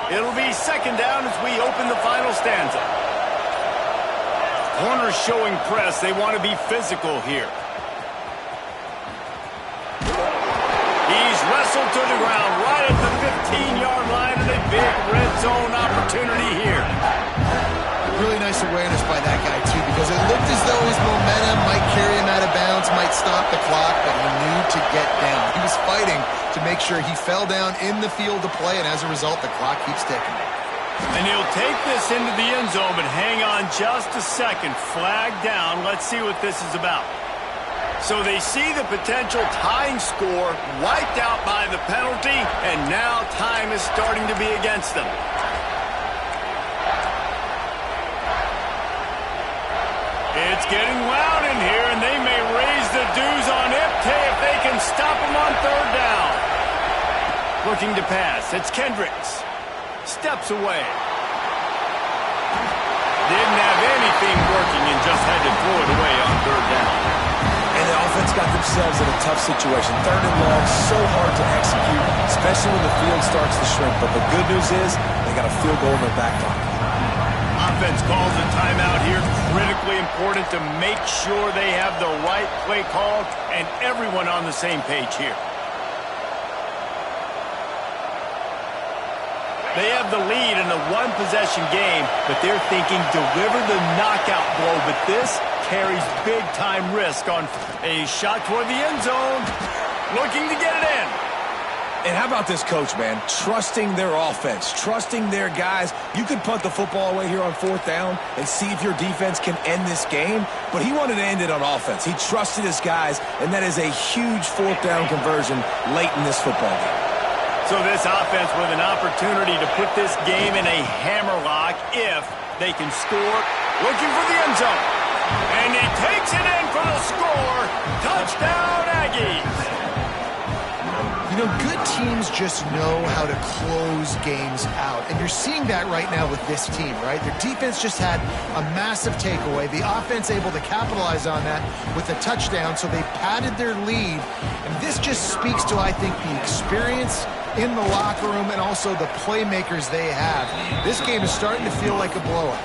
[SPEAKER 1] It'll be 2nd down as we open the final stanza. Corners showing press. They want to be physical here. He's wrestled to the ground right at the 15-yard line, and a big red zone opportunity here.
[SPEAKER 2] Really nice awareness by that guy, too, because it looked as though his momentum might carry him out of bounds, might stop the clock, but he knew to get down. He was fighting to make sure he fell down in the field to play, and as a result, the clock keeps ticking.
[SPEAKER 1] And he'll take this into the end zone, but hang on just a second. Flag down. Let's see what this is about. So they see the potential tying score wiped out by the penalty, and now time is starting to be against them. It's getting loud in here, and they may raise the dues on Ipte if they can stop him on 3rd down. Looking to pass. It's Kendricks. Steps away. Didn't have anything working and just had to throw it away on 3rd down.
[SPEAKER 3] And the offense got themselves in a tough situation. 3rd and long, so hard to execute, especially when the field starts to shrink. But the good news is they got a field goal in their back pocket.
[SPEAKER 1] Offense calls a timeout here. Critically important to make sure they have the right play call and everyone on the same page here. They have the lead in a 1-possession game, but they're thinking deliver the knockout blow. But this carries big-time risk on a shot toward the end zone. Looking to get it in.
[SPEAKER 3] And how about this coach, man? Trusting their offense, trusting their guys. You could punt the football away here on 4th down and see if your defense can end this game, but he wanted to end it on offense. He trusted his guys, and that is a huge 4th down conversion late in this football game.
[SPEAKER 1] So this offense with an opportunity to put this game in a hammerlock if they can score. Looking for the end zone. And he takes it in for the score. Touchdown, Aggies.
[SPEAKER 2] You know, good teams just know how to close games out. And you're seeing that right now with this team, right? Their defense just had a massive takeaway. The offense able to capitalize on that with a touchdown, so they padded their lead. And this just speaks to, I think, the experience in the locker room and also the playmakers they have. This game is starting to feel like a blowout.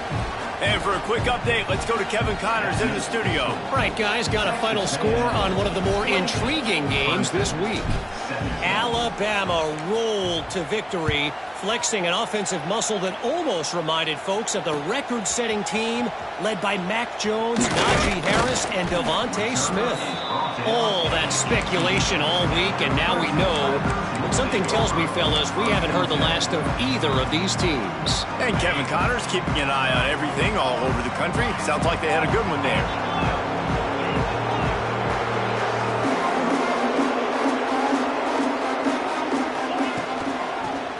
[SPEAKER 1] And for a quick update, let's go to Kevin Connors in the studio.
[SPEAKER 4] All right, guys, got a final score on one of the more intriguing games this week. Alabama rolled to victory, flexing an offensive muscle that almost reminded folks of the record-setting team led by Mac Jones, Najee Harris, and Devontae Smith. All that speculation all week, and now we know. But something tells me, fellas, we haven't heard the last of either of these teams.
[SPEAKER 1] And Kevin Connors keeping an eye on everything all over the country. Sounds like they had a good one there.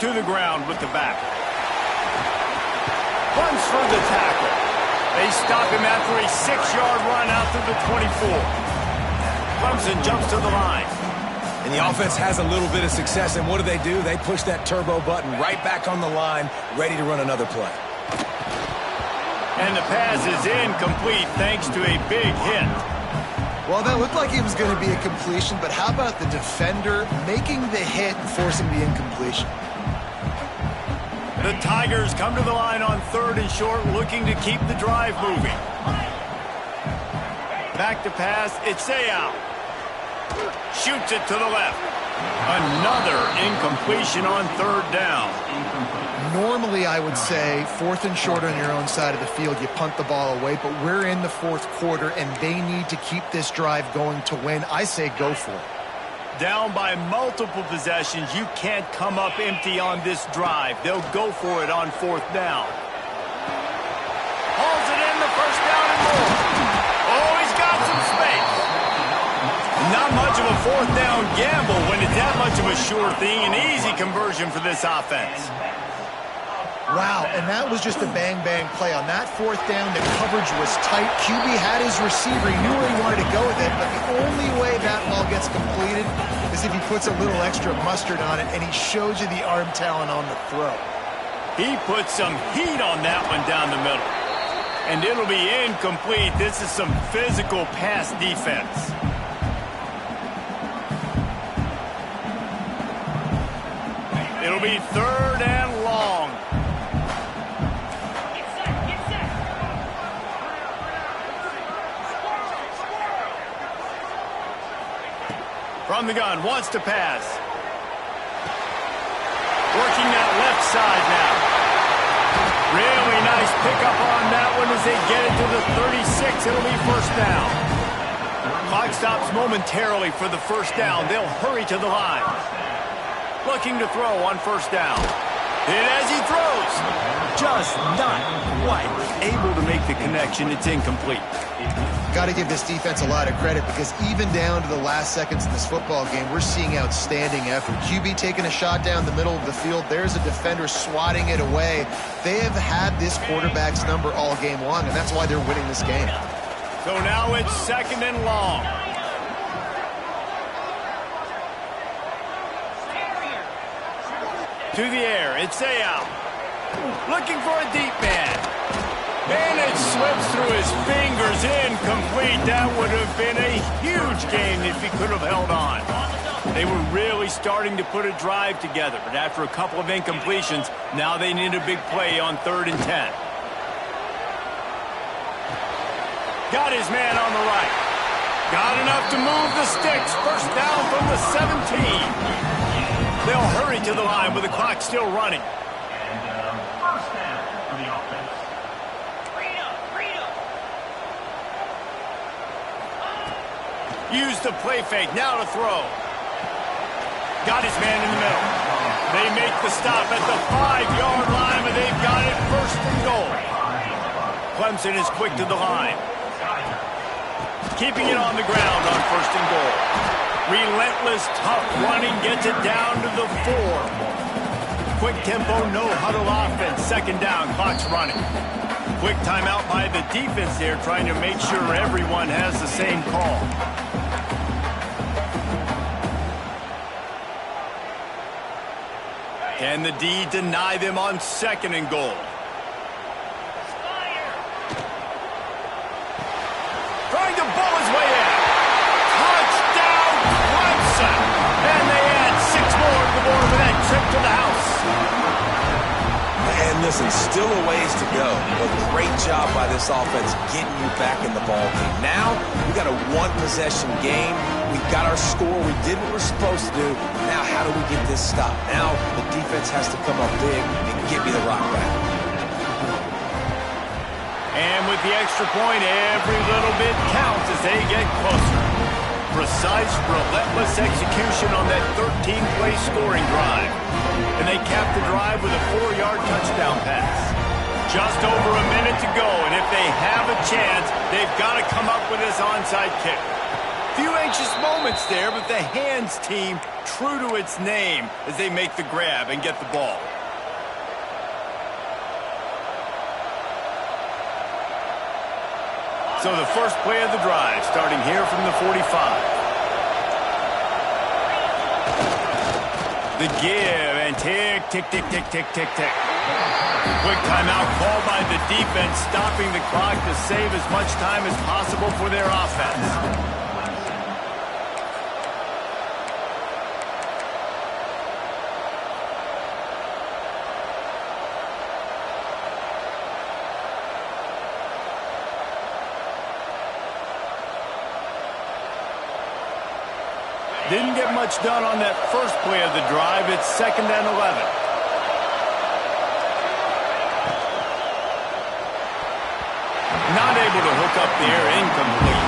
[SPEAKER 1] To the ground with the back. Runs for the tackle. They stop him after a 6-yard run out to the 24. Clemson jumps to the line.
[SPEAKER 3] And the offense has a little bit of success, and what do? They push that turbo button right back on the line, ready to run another play.
[SPEAKER 1] And the pass is incomplete thanks to a big hit.
[SPEAKER 2] Well, that looked like it was going to be a completion, but how about the defender making the hit and forcing the incompletion?
[SPEAKER 1] The Tigers come to the line on 3rd and short, looking to keep the drive moving. Back to pass, it's Sayal. Shoots it to the left. Another incompletion on 3rd down.
[SPEAKER 2] Normally, I would say 4th and short on your own side of the field, you punt the ball away, but we're in the 4th quarter, and they need to keep this drive going to win. I say go for it.
[SPEAKER 1] Down by multiple possessions, you can't come up empty on this drive. They'll go for it on 4th down. Hauls it in, the 1st down and more. Oh, he's got some space. Not much of a 4th down gamble when it's that much of a sure thing. An easy conversion for this offense.
[SPEAKER 2] Wow, and that was just a bang-bang play. On that 4th down, the coverage was tight. QB had his receiver. He knew where he wanted to go with it, but the only way that ball gets completed is if he puts a little extra mustard on it, and he shows you the arm talent on the throw.
[SPEAKER 1] He put some heat on that one down the middle. And it'll be incomplete. This is some physical pass defense. It'll be 3rd and long. From the gun, wants to pass. Working that left side now. Really nice pickup on that one as they get it to the 36. It'll be 1st down. Clock stops momentarily for the 1st down. They'll hurry to the line. Looking to throw on 1st down. Hit as he throws. Just not quite able to make the connection. It's incomplete.
[SPEAKER 2] Got to give this defense a lot of credit because even down to the last seconds in this football game, we're seeing outstanding effort. QB taking a shot down the middle of the field. There's a defender swatting it away. They have had this quarterback's number all game long, and that's why they're winning this game.
[SPEAKER 1] So now it's 2nd and long. To the air, it's Sayal. Looking for a deep man. And it slips through his fingers, incomplete. That would have been a huge game if he could have held on. They were really starting to put a drive together, but after a couple of incompletions, now they need a big play on 3rd and 10. Got his man on the right. Got enough to move the sticks. 1st down from the 17. They'll hurry to the line with the clock still running. Use the play fake, now to throw. Got his man in the middle. They make the stop at the 5-yard line, but they've got it 1st and goal. Clemson is quick to the line. Keeping it on the ground on 1st and goal. Relentless, tough running gets it down to the 4. Quick tempo, no huddle offense. 2nd down, clock's running. Quick timeout by the defense there, trying to make sure everyone has the same call. Can the D deny them on 2nd and goal? Trying to bowl his way in. Touchdown, Clemson! And they add 6 more to the board with that trip to the house.
[SPEAKER 3] And listen, still a ways to go, but great job by this offense getting you back in the ball game. Now, we got a one-possession game. We've got our score. We did what we're supposed to do. Now, how do we get this stopped? Now, the defense has to come up big and give me the rock back.
[SPEAKER 1] And with the extra point, every little bit counts as they get closer. Precise, relentless execution on that 13-play scoring drive. And they capped the drive with a 4-yard touchdown pass. Just over a minute to go, and if they have a chance, they've got to come up with this onside kick. Few anxious moments there, but the hands team true to its name as they make the grab and get the ball. So the first play of the drive, starting here from the 45. The give, and tick, tick, tick, tick, tick, tick, tick. Quick timeout called by the defense, stopping the clock to save as much time as possible for their offense. Didn't get much done on that first play of the drive. It's 2nd and 11. Not able to hook up there, incomplete.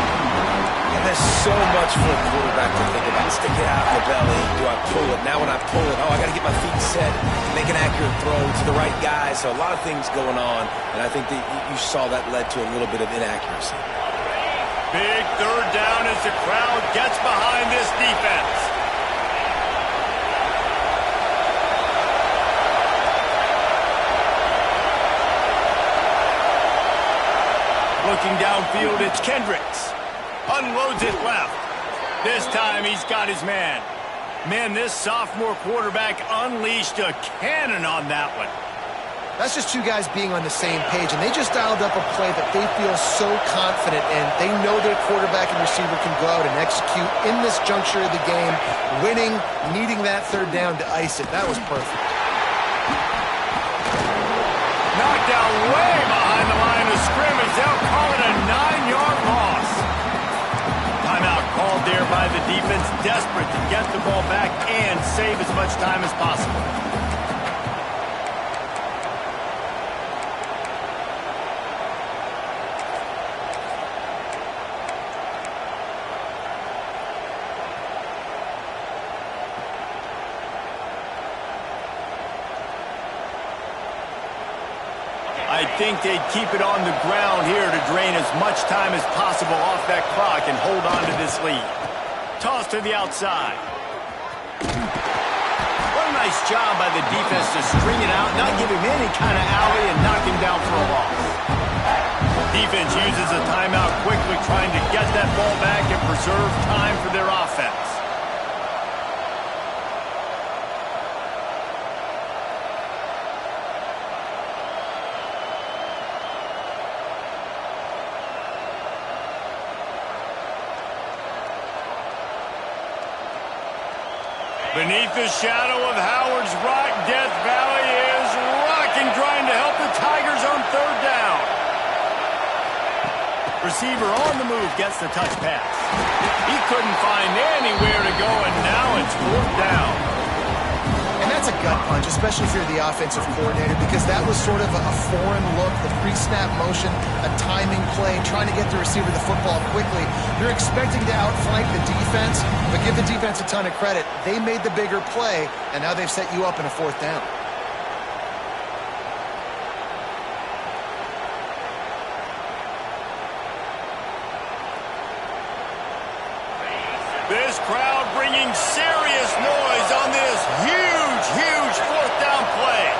[SPEAKER 3] And there's so much for a quarterback to think about. Stick it out in the belly. Do I pull it? Now when I pull it, I got to get my feet set, make an accurate throw to the right guy. So a lot of things going on, and I think that you saw that led to a little bit of inaccuracy.
[SPEAKER 1] Big third down as the crowd gets behind this defense. Looking downfield, it's Kendricks. Unloads it left. This time he's got his man. Man, this sophomore quarterback unleashed a cannon on that one.
[SPEAKER 2] That's just two guys being on the same page, and they just dialed up a play that they feel so confident in. They know their quarterback and receiver can go out and execute in this juncture of the game, winning, needing that third down to ice it. That was perfect.
[SPEAKER 1] Knocked down way behind the line of scrimmage. They'll call it a 9-yard loss. Timeout called there by the defense, desperate to get the ball back and save as much time as possible. I think they'd keep it on the ground here to drain as much time as possible off that clock and hold on to this lead. Toss to the outside. What a nice job by the defense to string it out, not give him any kind of alley, and knock him down for a loss. Defense uses a timeout quickly, trying to get that ball back and preserve time for their offense. Beneath the shadow of Howard's Rock, Death Valley is rocking, trying to help the Tigers on third down. Receiver on the move gets the touch pass. He couldn't find anywhere to go, and now it's fourth down.
[SPEAKER 2] And that's a gut punch, especially if you're the offensive coordinator, because that was sort of a foreign look, the pre-snap motion, a timing play, trying to get the receiver the football quickly. You're expecting to outflank the defense, but give the defense a ton of credit. They made the bigger play, and now they've set you up in a fourth down.
[SPEAKER 1] This crowd bringing serious noise on this huge fourth down play.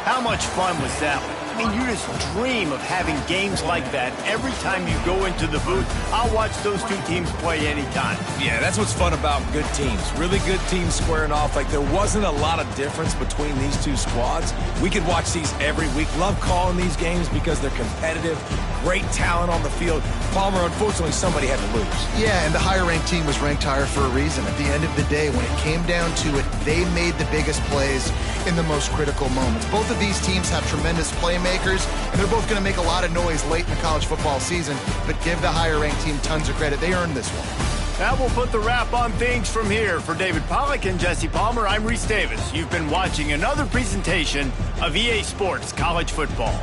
[SPEAKER 1] How much fun was that one? mean, you just dream of having games like that every time you go into the booth. I'll watch those two teams play anytime.
[SPEAKER 3] Yeah, that's what's fun about good teams. Really good teams squaring off. Like, there wasn't a lot of difference between these two squads. We could watch these every week. Love calling these games because they're competitive. Great talent on the field. Palmer, unfortunately, somebody had to lose.
[SPEAKER 2] Yeah, and the higher-ranked team was ranked higher for a reason. At the end of the day, when it came down to it, they made the biggest plays in the most critical moments. Both of these teams have tremendous playmakers, and they're both going to make a lot of noise late in the college football season, but give the higher-ranked team tons of credit. They earned this one.
[SPEAKER 1] That will put the wrap on things from here. For David Pollack and Jesse Palmer, I'm Reese Davis. You've been watching another presentation of EA Sports College Football.